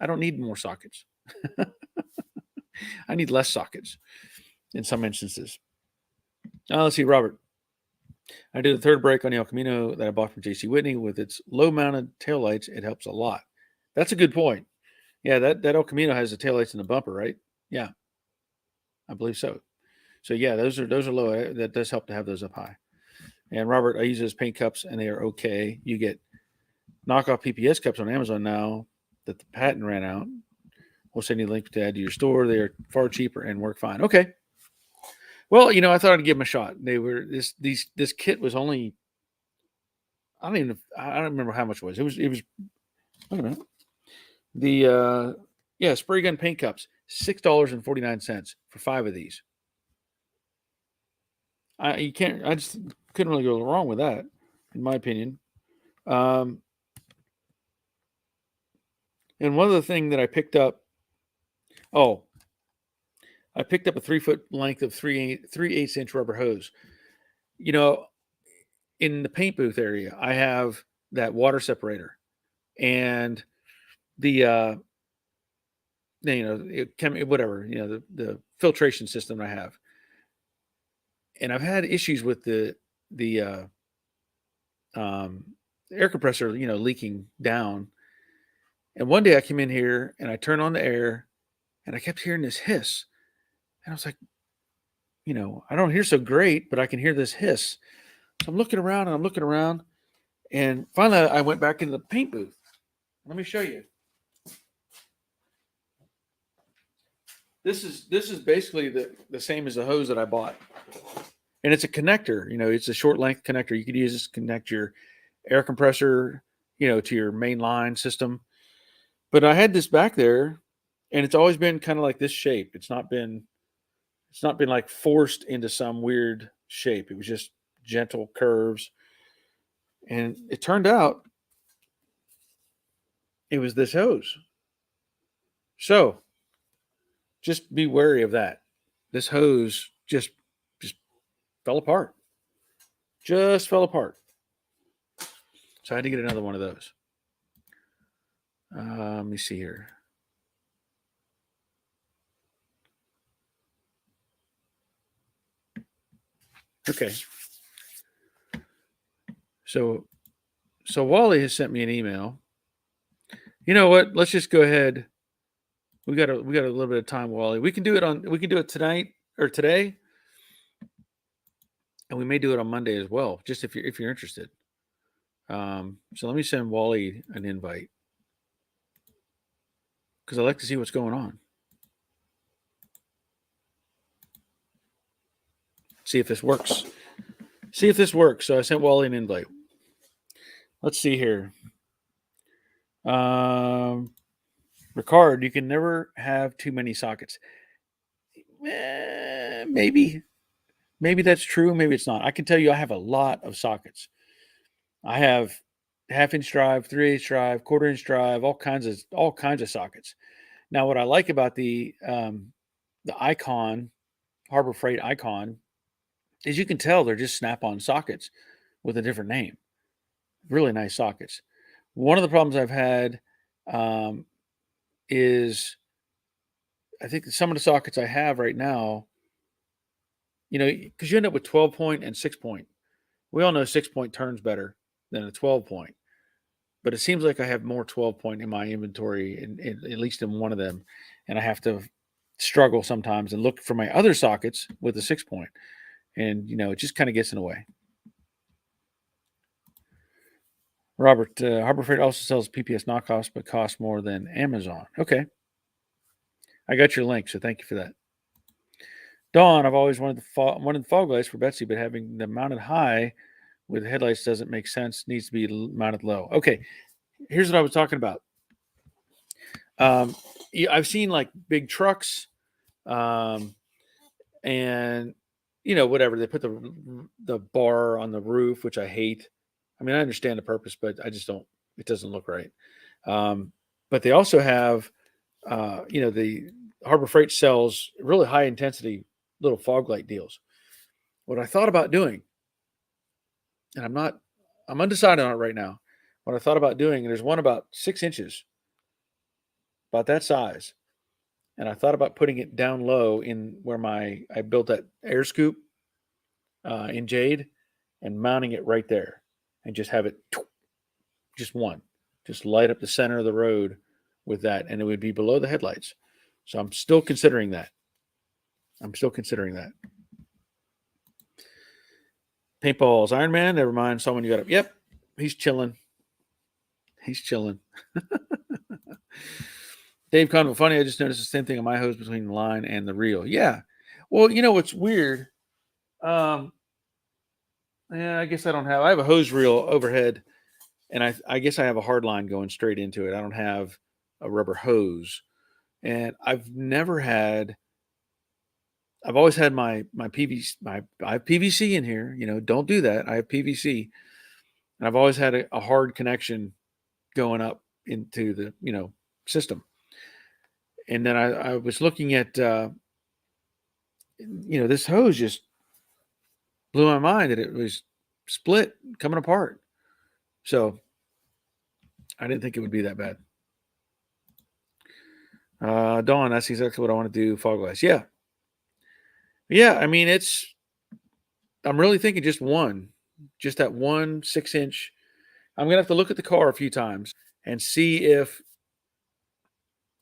I don't need more sockets. I need less sockets in some instances. Now, let's see, Robert. I did a third brake on the El Camino that I bought from J.C. Whitney with its low-mounted taillights. It helps a lot. That's a good point. Yeah, that El Camino has the taillights in the bumper, right? Yeah, I believe so. So yeah, those are low. That does help to have those up high. And Robert, I use those paint cups, and they are okay. You get knockoff PPS cups on Amazon now that the patent ran out. We'll send you a link to add to your store. They are far cheaper and work fine. Okay. Well, I thought I'd give them a shot. They were this kit was only, I don't remember how much it was. It was I don't know. The spray gun paint cups, $6.49 for 5 of these. I just couldn't really go wrong with that, in my opinion. And one other thing that I picked up, I picked up a 3-foot length of 3/8 inch rubber hose. In the paint booth area, I have that water separator and the the filtration system I have. And I've had issues with the air compressor, leaking down. And one day I came in here and I turned on the air and I kept hearing this hiss. And I was like, I don't hear so great, but I can hear this hiss. So I'm looking around and finally I went back into the paint booth. Let me show you. This is basically the same as the hose that I bought. And it's a connector, it's a short length connector. You could use this to connect your air compressor, to your main line system. But I had this back there and it's always been kind of like this shape. It's not been like forced into some weird shape. It was just gentle curves. And it turned out it was this hose. So just be wary of that. This hose just fell apart. Just fell apart. So I had to get another one of those. Let me see here. Okay. So Wally has sent me an email. You know what? Let's just go ahead. We got a little bit of time, Wally. We can do it tonight or today. And we may do it on Monday as well, just if you're interested. So let me send Wally an invite because I like to see what's going on. See if this works. So I sent Wally an invite. Let's see here. Ricard, you can never have too many sockets. Maybe. Maybe that's true. Maybe it's not. I can tell you I have a lot of sockets. I have half-inch drive, 3/8 drive, quarter-inch drive, all kinds of sockets. Now, what I like about the Icon, Harbor Freight Icon, is you can tell they're just Snap-on sockets with a different name. Really nice sockets. One of the problems I've had um, is I think some of the sockets I have right now, because you end up with 12 point and 6 point. We all know 6 point turns better than a 12 point, but it seems like I have more 12 point in my inventory, at least in one of them, and I have to struggle sometimes and look for my other sockets with a 6 point, and it just kind of gets in the way. Robert, Harbor Freight also sells PPS knockoffs, but costs more than Amazon. Okay, I got your link, so thank you for that. Dawn, I've always wanted the fog lights for Betsy, but having them mounted high with headlights doesn't make sense. Needs to be mounted low. Okay, here's what I was talking about. I've seen like big trucks, and whatever, they put the bar on the roof, which I hate. I mean, I understand the purpose, but I just don't. It doesn't look right. But they also have, the Harbor Freight sells really high intensity little fog light deals. What I thought about doing, and I'm undecided on it right now. What I thought about doing, and there's one about 6 inches, about that size, and I thought about putting it down low in where I built that air scoop in jade, and mounting it right there, and just have it just light up the center of the road with that, and it would be below the headlights. So I'm still considering that. Paintballs, Iron Man. Never mind. Someone you got up. Yep, he's chilling. Dave Conville, funny. I just noticed the same thing on my hose between the line and the reel. Yeah. Well, what's weird. Yeah, I guess I have a hose reel overhead, and I guess I have a hard line going straight into it. I don't have a rubber hose, and I've always had my PVC. I have PVC in here. Don't do that. I have PVC, and I've always had a hard connection going up into the system. And then I was looking at this hose just blew my mind that it was split, coming apart. So I didn't think it would be that bad. Dawn, that's exactly what I want to do. Fog lights. Yeah. I mean, I'm really thinking just that one 6-inch. I'm going to have to look at the car a few times and see if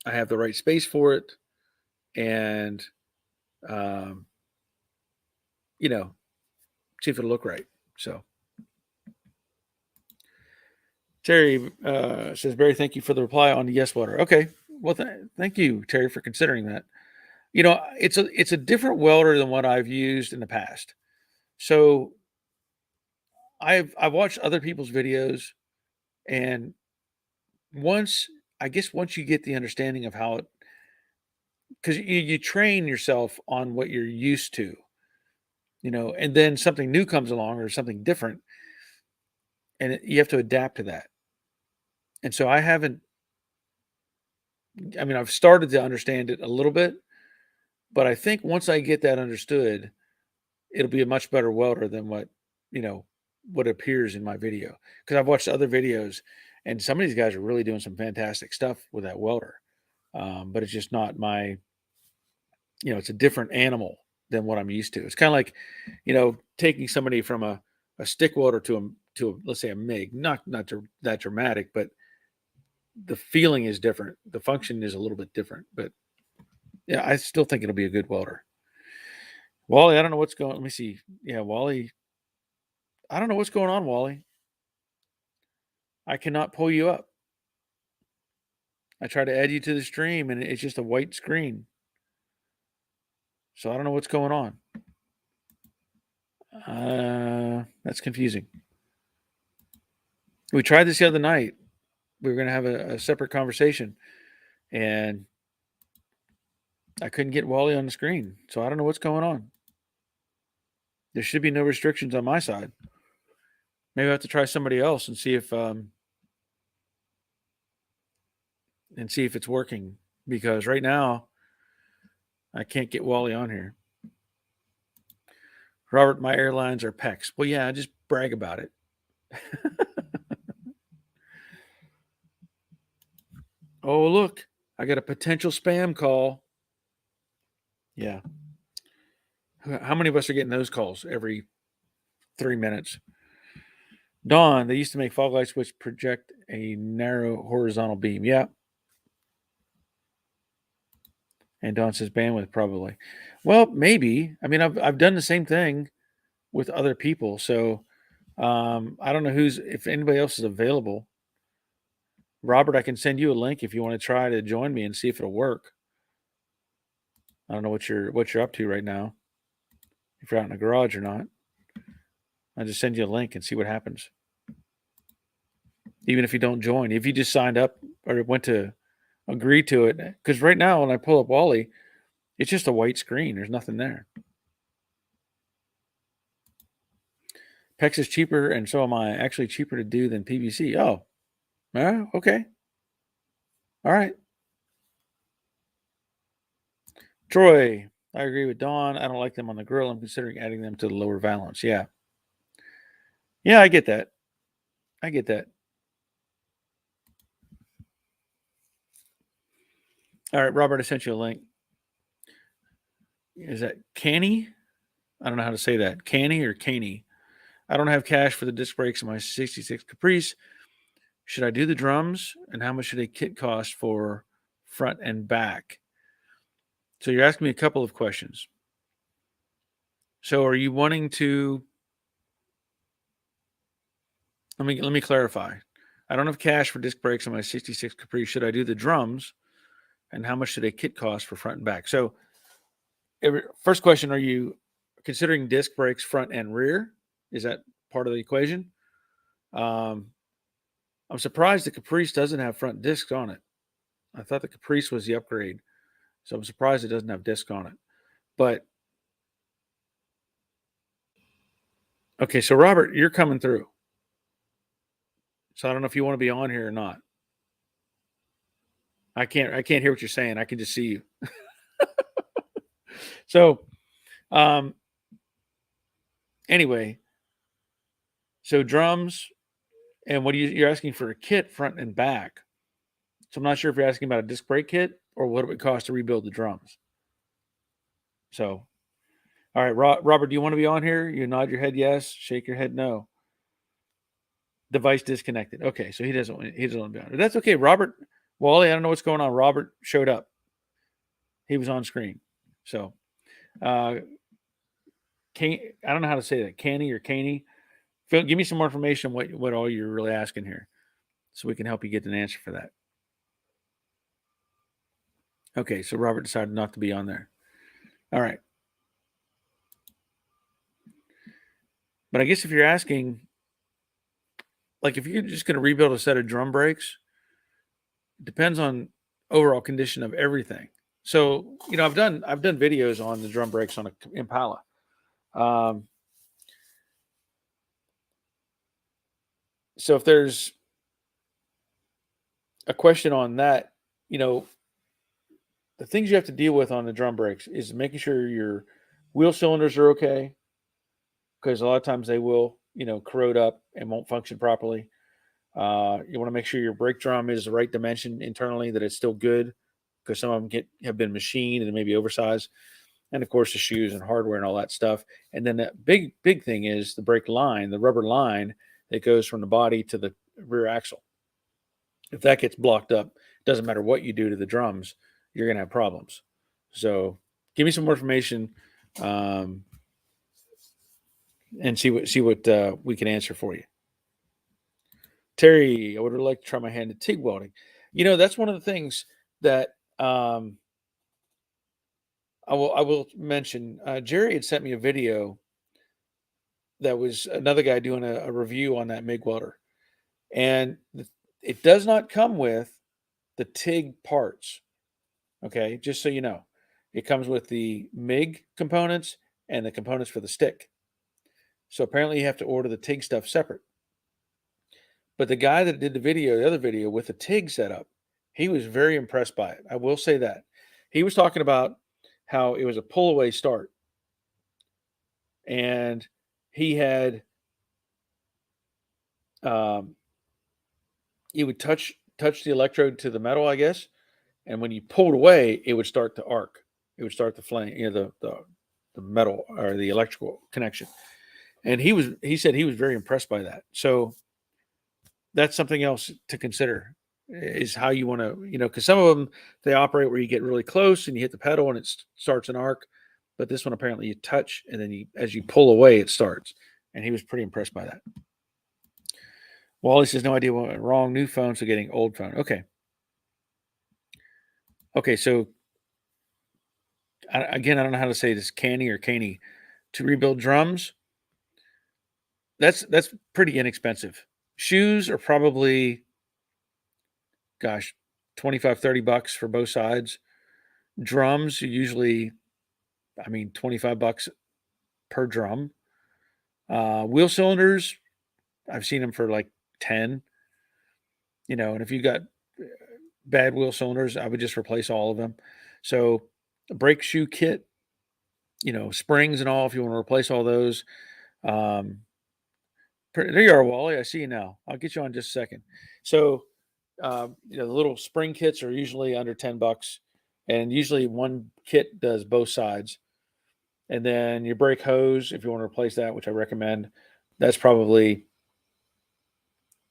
I have the right space for it, and, see if it'll look right. So Terry says, Barry, thank you for the reply on the yes welder. Okay. Well, thank you, Terry, for considering that. It's a different welder than what I've used in the past. So I've watched other people's videos, and once you get the understanding of how it, because you train yourself on what you're used to, and then something new comes along or something different, and you have to adapt to that. And so I've started to understand it a little bit, but I think once I get that understood, it'll be a much better welder than what appears in my video. Because I've watched other videos, and some of these guys are really doing some fantastic stuff with that welder. But it's just not it's a different animal than what I'm used to. It's kind of like, taking somebody from a stick welder to let's say a MIG, not that dramatic, but the feeling is different. The function is a little bit different, but yeah, I still think it'll be a good welder. Wally, I don't know what's going on. Let me see. Yeah, Wally. I don't know what's going on, Wally. I cannot pull you up. I try to add you to the stream, and it's just a white screen. So I don't know what's going on. That's confusing. We tried this the other night. We were going to have a separate conversation, and I couldn't get Wally on the screen. So I don't know what's going on. There should be no restrictions on my side. Maybe I have to try somebody else and see if it's working, because right now I can't get Wally on here. Robert, my airlines are PEX. Well, yeah, just brag about it. Oh, look, I got a potential spam call. Yeah. How many of us are getting those calls every 3 minutes? Dawn, they used to make fog lights which project a narrow horizontal beam. Yeah. And Dawn says bandwidth probably. Well, maybe. I mean, I've done the same thing with other people. So I don't know if anybody else is available. Robert, I can send you a link if you want to try to join me and see if it'll work. I don't know what you're up to right now, if you're out in the garage or not. I'll just send you a link and see what happens. Even if you don't join, if you just signed up or went to agree to it, because right now when I pull up Wally, it's just a white screen. There's nothing there. PEX is cheaper, and so am I. Actually, cheaper to do than PVC. Oh, okay. All right. Troy, I agree with Dawn. I don't like them on the grill. I'm considering adding them to the lower valance. Yeah. Yeah, I get that. All right, Robert, I sent you a link. Is that Canny? I don't know how to say that. Canny or Caney? I don't have cash for the disc brakes in my 66 Caprice. Should I do the drums? And how much should a kit cost for front and back? So you're asking me a couple of questions. So are you wanting to... Let me clarify. I don't have cash for disc brakes on my 66 Caprice. Should I do the drums? And how much should a kit cost for front and back? So first question, are you considering disc brakes front and rear? Is that part of the equation? I'm surprised the Caprice doesn't have front discs on it. I thought the Caprice was the upgrade. So I'm surprised it doesn't have disc on it. But, okay, so Robert, you're coming through. So I don't know if you want to be on here or not. I can't hear what you're saying. I can just see you. So, anyway, so drums, and you're asking for a kit front and back. So I'm not sure if you're asking about a disc brake kit or what it would cost to rebuild the drums. So, all right, Robert, do you want to be on here? You nod your head yes, shake your head no. Device disconnected. Okay, so he doesn't want to be on here. That's okay, Robert. Wally, I don't know what's going on. Robert showed up. He was on screen. So, I don't know how to say that. Canny or Caney. Phil, give me some more information on what all you're really asking here, so we can help you get an answer for that. Okay, so Robert decided not to be on there. All right. But I guess if you're asking, like if you're just going to rebuild a set of drum brakes, it depends on overall condition of everything. So, I've done videos on the drum brakes on an Impala. So if there's a question on that, the things you have to deal with on the drum brakes is making sure your wheel cylinders are okay, because a lot of times they will, corrode up and won't function properly. You want to make sure your brake drum is the right dimension internally, that it's still good, because some of them have been machined and maybe oversized. And of course, the shoes and hardware and all that stuff. And then the big thing is the brake line, the rubber line that goes from the body to the rear axle. If that gets blocked up, it doesn't matter what you do to the drums, you're going to have problems. So give me some more information, and see what we can answer for you. Terry, I would like to try my hand at TIG welding. That's one of the things that I will mention. Jerry had sent me a video that was another guy doing a review on that MIG welder, and it does not come with the TIG parts. Okay, just so you know, it comes with the MIG components and the components for the stick. So apparently you have to order the TIG stuff separate. But the guy that did the other video with the TIG setup, he was very impressed by it. I will say that. He was talking about how it was a pull away start. And he had you would touch the electrode to the metal, I guess, and when you pulled away, it would start to arc. It would start the flame, the metal or the electrical connection. And he said he was very impressed by that. So that's something else to consider is how you want to, because some of them they operate where you get really close and you hit the pedal and it starts an arc, but this one apparently you touch and then as you pull away, it starts. And he was pretty impressed by that. Wally says no idea what went wrong. New phone, so getting old phone. Okay. So again, I don't know how to say this, Canny or Caney, to rebuild drums. That's pretty inexpensive. Shoes are probably, gosh, $25-$30 for both sides. Drums are usually, $25 per drum. Wheel cylinders, I've seen them for like 10. And if you got bad wheel cylinders, I would just replace all of them. So a brake shoe kit, springs and all, if you want to replace all those. There you are, Wally. I see you now. I'll get you on in just a second. So, the little spring kits are usually under $10, and usually one kit does both sides. And then your brake hose, if you want to replace that, which I recommend, that's probably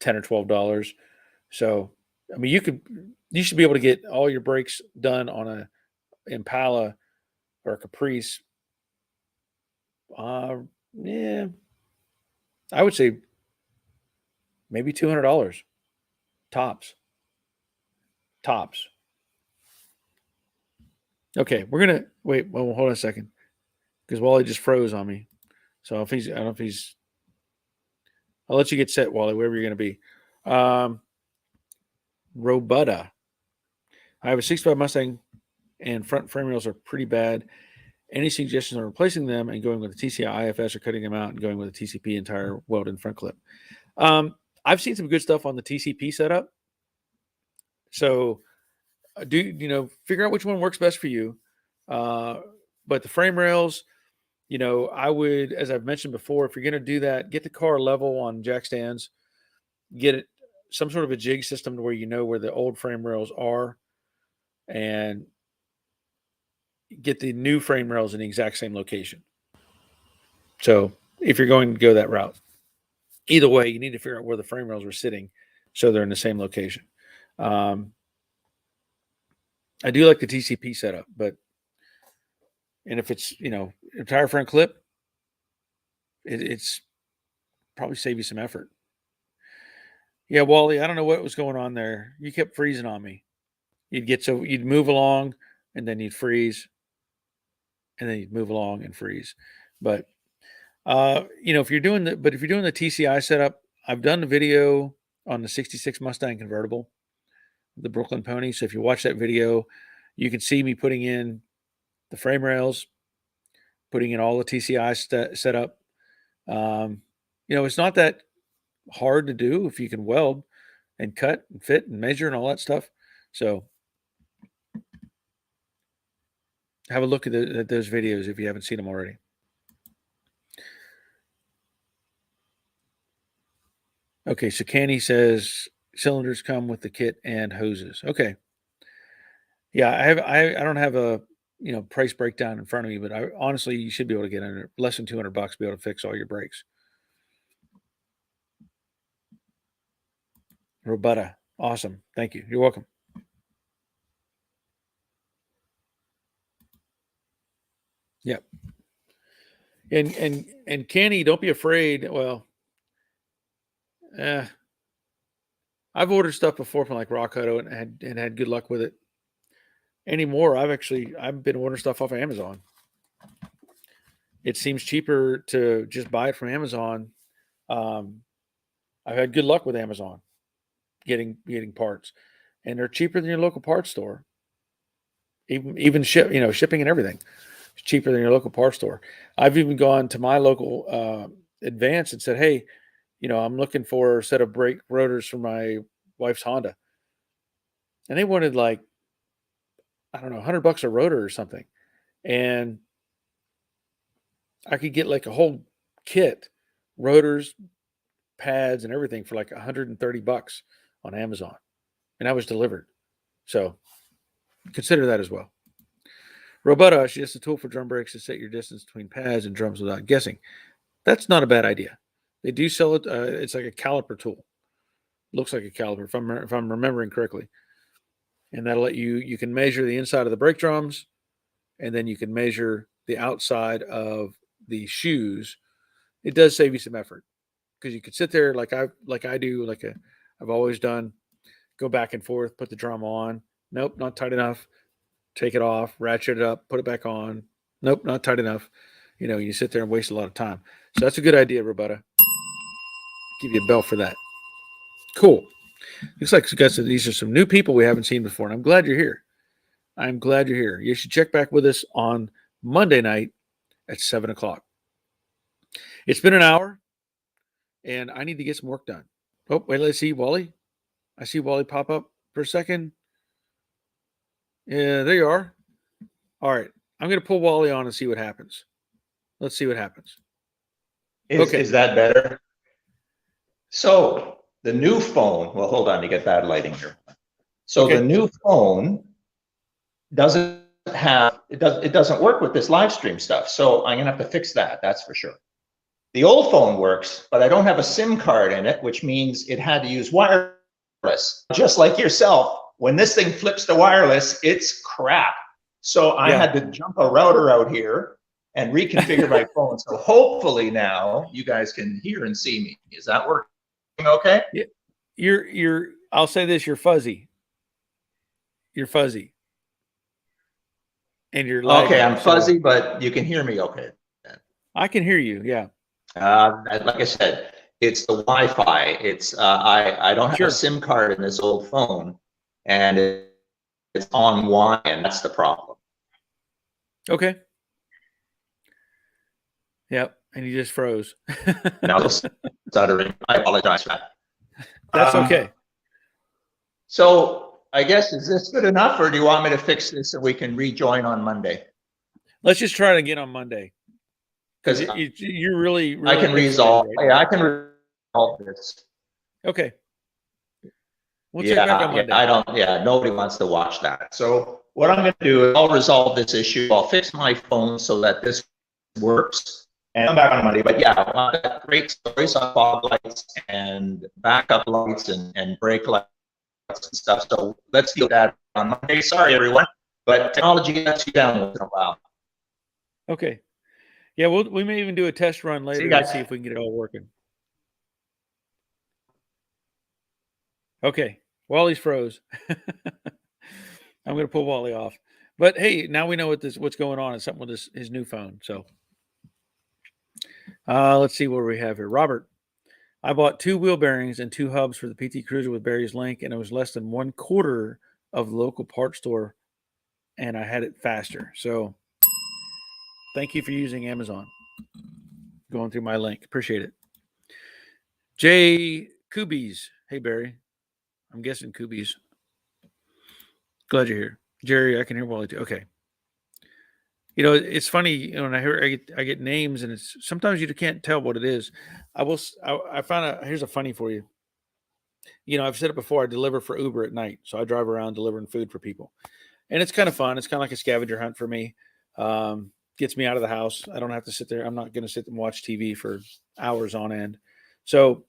$10 or $12. So, you should be able to get all your brakes done on a Impala or a Caprice. Yeah, I would say maybe $200 tops. Okay, we're gonna wait. Well, hold on a second, because Wally just froze on me. So I don't know if he's. I'll let you get set, Wally, wherever you're gonna be. Robutta. I have a 65 Mustang, and front frame rails are pretty bad. Any suggestions on replacing them and going with the TCI IFS or cutting them out and going with a TCP entire welded front clip? I've seen some good stuff on the TCP setup. So figure out which one works best for you. But the frame rails, I would, as I've mentioned before, if you're going to do that, get the car level on jack stands, get it some sort of a jig system to where you know where the old frame rails are, and get the new frame rails in the exact same location. So if you're going to go that route, either way, you need to figure out where the frame rails are sitting so they're in the same location. I do like the TCP setup, and if it's, entire front clip, it's probably save you some effort. Yeah, Wally, I don't know what was going on there. You kept freezing on me. You'd move along and then you'd freeze and then you'd move along and freeze. But, if you're doing the TCI setup, I've done the video on the 66 Mustang convertible, the Brooklyn Pony. So if you watch that video, you can see me putting in the frame rails, putting in all the TCI setup. It's not that hard to do if you can weld and cut and fit and measure and all that stuff. So have a look at those videos if you haven't seen them already. Okay, so Canny says cylinders come with the kit and hoses. Okay. Yeah, I don't have a price breakdown in front of me, but honestly you should be able to get under less than $200 to be able to fix all your brakes. Robutta. Awesome. Thank you. You're welcome. Yep. And Canny, don't be afraid. Well, I've ordered stuff before from like Rock Auto and had good luck with it. Anymore, I've been ordering stuff off of Amazon. It seems cheaper to just buy it from Amazon. I've had good luck with Amazon getting parts, and they're cheaper than your local parts store. Even shipping and everything is cheaper than your local parts store. I've even gone to my local advanced and said, hey, I'm looking for a set of brake rotors for my wife's Honda. And they wanted like, I don't know, $100 a rotor or something. And I could get like a whole kit, rotors, pads, and everything for like $130 on Amazon. And I was delivered. So consider that as well. Roboto is just a tool for drum brakes to set your distance between pads and drums without guessing. That's not a bad idea. They do sell it. It's like a caliper tool. Looks like a caliper, if I'm remembering correctly. And that'll let you can measure the inside of the brake drums, and then you can measure the outside of the shoes. It does save you some effort because you could sit there like I do, I've always done, go back and forth, put the drum on. Nope, not tight enough. Take it off, ratchet it up, put it back on. Nope, not tight enough. You sit there and waste a lot of time. So that's a good idea, Roberta. Give you a bell for that. Cool. Looks like these are some new people we haven't seen before, and I'm glad you're here. I'm glad you're here. You should check back with us on Monday night at 7 o'clock. It's been an hour, and I need to get some work done. Oh, wait, let's see Wally. I see Wally pop up for a second. Yeah, there you are. All right. I'm going to pull Wally on and see what happens. Let's see what happens. Is that better? So the new phone, well, hold on, you get bad lighting here. So the new phone doesn't work with this live stream stuff. So I'm gonna have to fix that, that's for sure. The old phone works, but I don't have a SIM card in it, which means it had to use wireless. Just like yourself, when this thing flips to wireless, it's crap. So I had to jump a router out here and reconfigure my phone. So hopefully now you guys can hear and see me. Is that working okay? Yeah. I'll say this, you're fuzzy. You're fuzzy. And you're lagging. Okay, I'm fuzzy, but you can hear me okay. I can hear you, yeah. Like I said, it's the Wi-Fi. It's I don't have a SIM card in this old phone, and it's on Wi, and that's the problem. Okay. Yep, and you just froze. Now stuttering. I apologize for that. That's okay. So I guess, is this good enough, or do you want me to fix this so we can rejoin on Monday? Let's just try it again on Monday. Because you're really I can resolve. Right? Yeah, I can resolve this. Okay. We'll check back on Monday. Nobody wants to watch that. So what I'm going to do is I'll resolve this issue. I'll fix my phone so that this works, and I'm back on Monday. But yeah, great stories on fog lights and backup lights and brake lights and stuff. So let's do that on Monday. Sorry, everyone, but technology lets you down once in a while. Okay. Yeah, we may even do a test run later to see if we can get it all working. Okay, Wally's froze. I'm going to pull Wally off. But hey, now we know what's going on. It's something with his new phone. So let's see what we have here. Robert, I bought 2 wheel bearings and 2 hubs for the PT Cruiser with Barry's link, and it was less than 1/4 of the local parts store, and I had it faster. So thank you for using Amazon. Going through my link. Appreciate it. Jay Kubies. Hey, Barry. I'm guessing Kubies. Glad you're here. Jerry, I can hear Wally too. Okay. It's funny, when I get names, and it's sometimes you can't tell what it is. I found out, here's a funny for you. I've said it before, I deliver for Uber at night. So I drive around delivering food for people. And it's kind of fun. It's kind of like a scavenger hunt for me. Gets me out of the house. I don't have to sit there. I'm not going to sit and watch TV for hours on end. So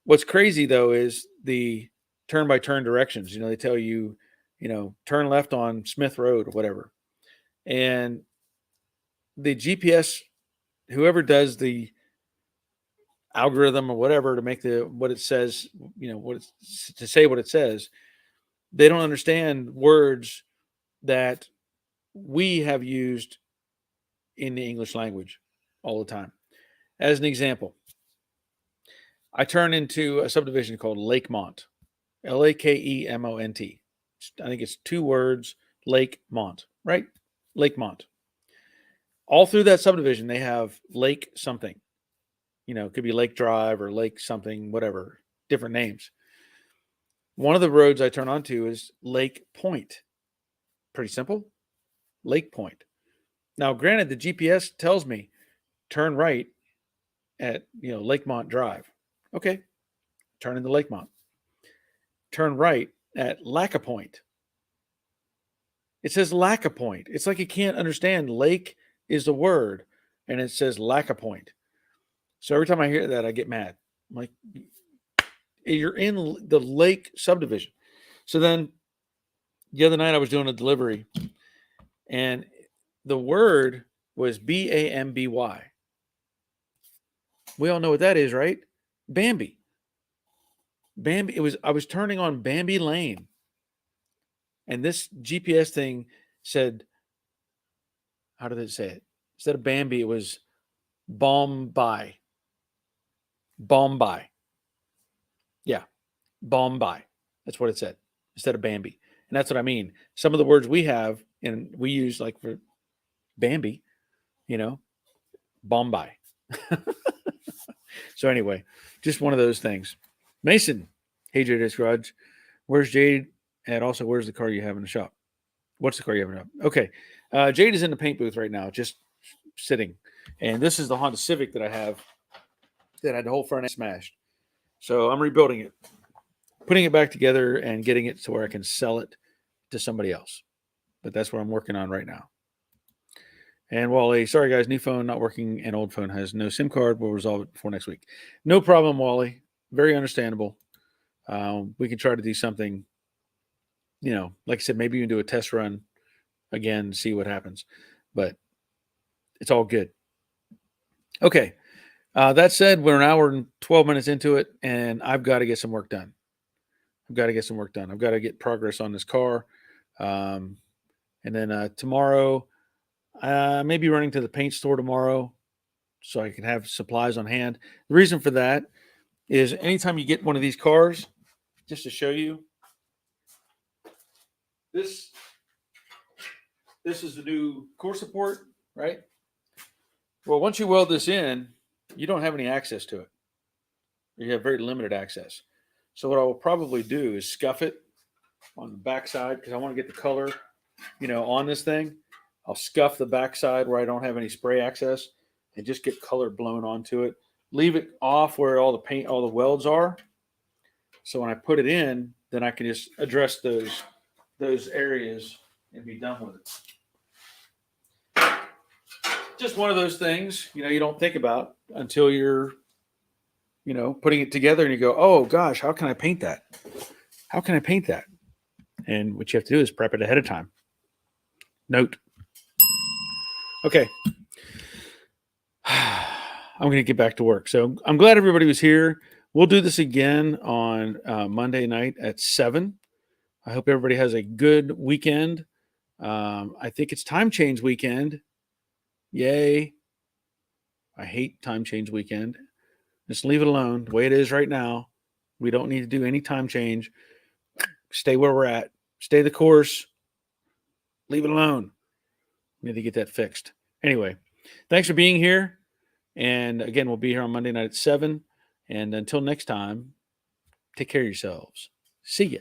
what's crazy though is the turn-by-turn directions. They tell you, turn left on Smith Road or whatever. And the GPS, whoever does the algorithm or whatever to make what it says, to say what it says, they don't understand words that we have used in the English language all the time. As an example, I turn into a subdivision called Lakemont, Lakemont. I think it's 2 words, Lakemont, right? Lakemont. All through that subdivision, they have Lake something. it could be Lake Drive or Lake something, whatever, different names. One of the roads I turn onto is Lake Point. Pretty simple. Lake Point. Now, granted, the GPS tells me turn right at, Lakemont Drive. Okay. Turn into Lakemont. Turn right at Laca Point. It says Laca Point. It's like you can't understand. Lake is the word, and it says Laca Point. So every time I hear that, I get mad. I'm like, you're in the Lake subdivision. So then the other night I was doing a delivery, and the word was Bamby. We all know what that is, right? Bambi. Bambi. I was turning on Bambi Lane. And this GPS thing said, how did it say it? Instead of Bambi, it was Bombay. Bombay. Yeah. Bombay. That's what it said instead of Bambi. And that's what I mean. Some of the words we have and we use like for Bambi, Bombay. So anyway, just one of those things. Mason, hey, Jade's Garage. Where's Jade? And also, where's the car you have in the shop? What's the car you have in the shop? Okay. Jade is in the paint booth right now, just sitting. And this is the Honda Civic that I have that had the whole front end smashed. So I'm rebuilding it, putting it back together and getting it to where I can sell it to somebody else. But that's what I'm working on right now. And Wally, sorry guys, new phone not working and old phone has no SIM card. We'll resolve it before next week. No problem, Wally. Very understandable. We can try to do something, like I said, maybe you can do a test run again, see what happens. But it's all good. Okay. That said, we're an hour and 12 minutes into it, and I've got to get some work done. I've got to get progress on this car. And then tomorrow, maybe running to the paint store tomorrow so I can have supplies on hand. The reason for that is anytime you get one of these cars, just to show you, this is the new core support, right? Well, once you weld this in, you don't have any access to it. You have very limited access. So what I will probably do is scuff it on the backside because I want to get the color, on this thing. I'll scuff the backside where I don't have any spray access and just get color blown onto it. Leave it off where all the welds are. So when I put it in, then I can just address those areas and be done with it. Just one of those things, you don't think about until you're, putting it together and you go, oh gosh, how can I paint that? And what you have to do is prep it ahead of time. Note. Okay. I'm going to get back to work. So I'm glad everybody was here. We'll do this again on Monday night at 7. I hope everybody has a good weekend. I think it's time change weekend. Yay. I hate time change weekend. Just leave it alone the way it is right now. We don't need to do any time change. Stay where we're at. Stay the course. Leave it alone. We need to get that fixed. Anyway, thanks for being here. And again, we'll be here on Monday night at 7. And until next time, take care of yourselves. See ya.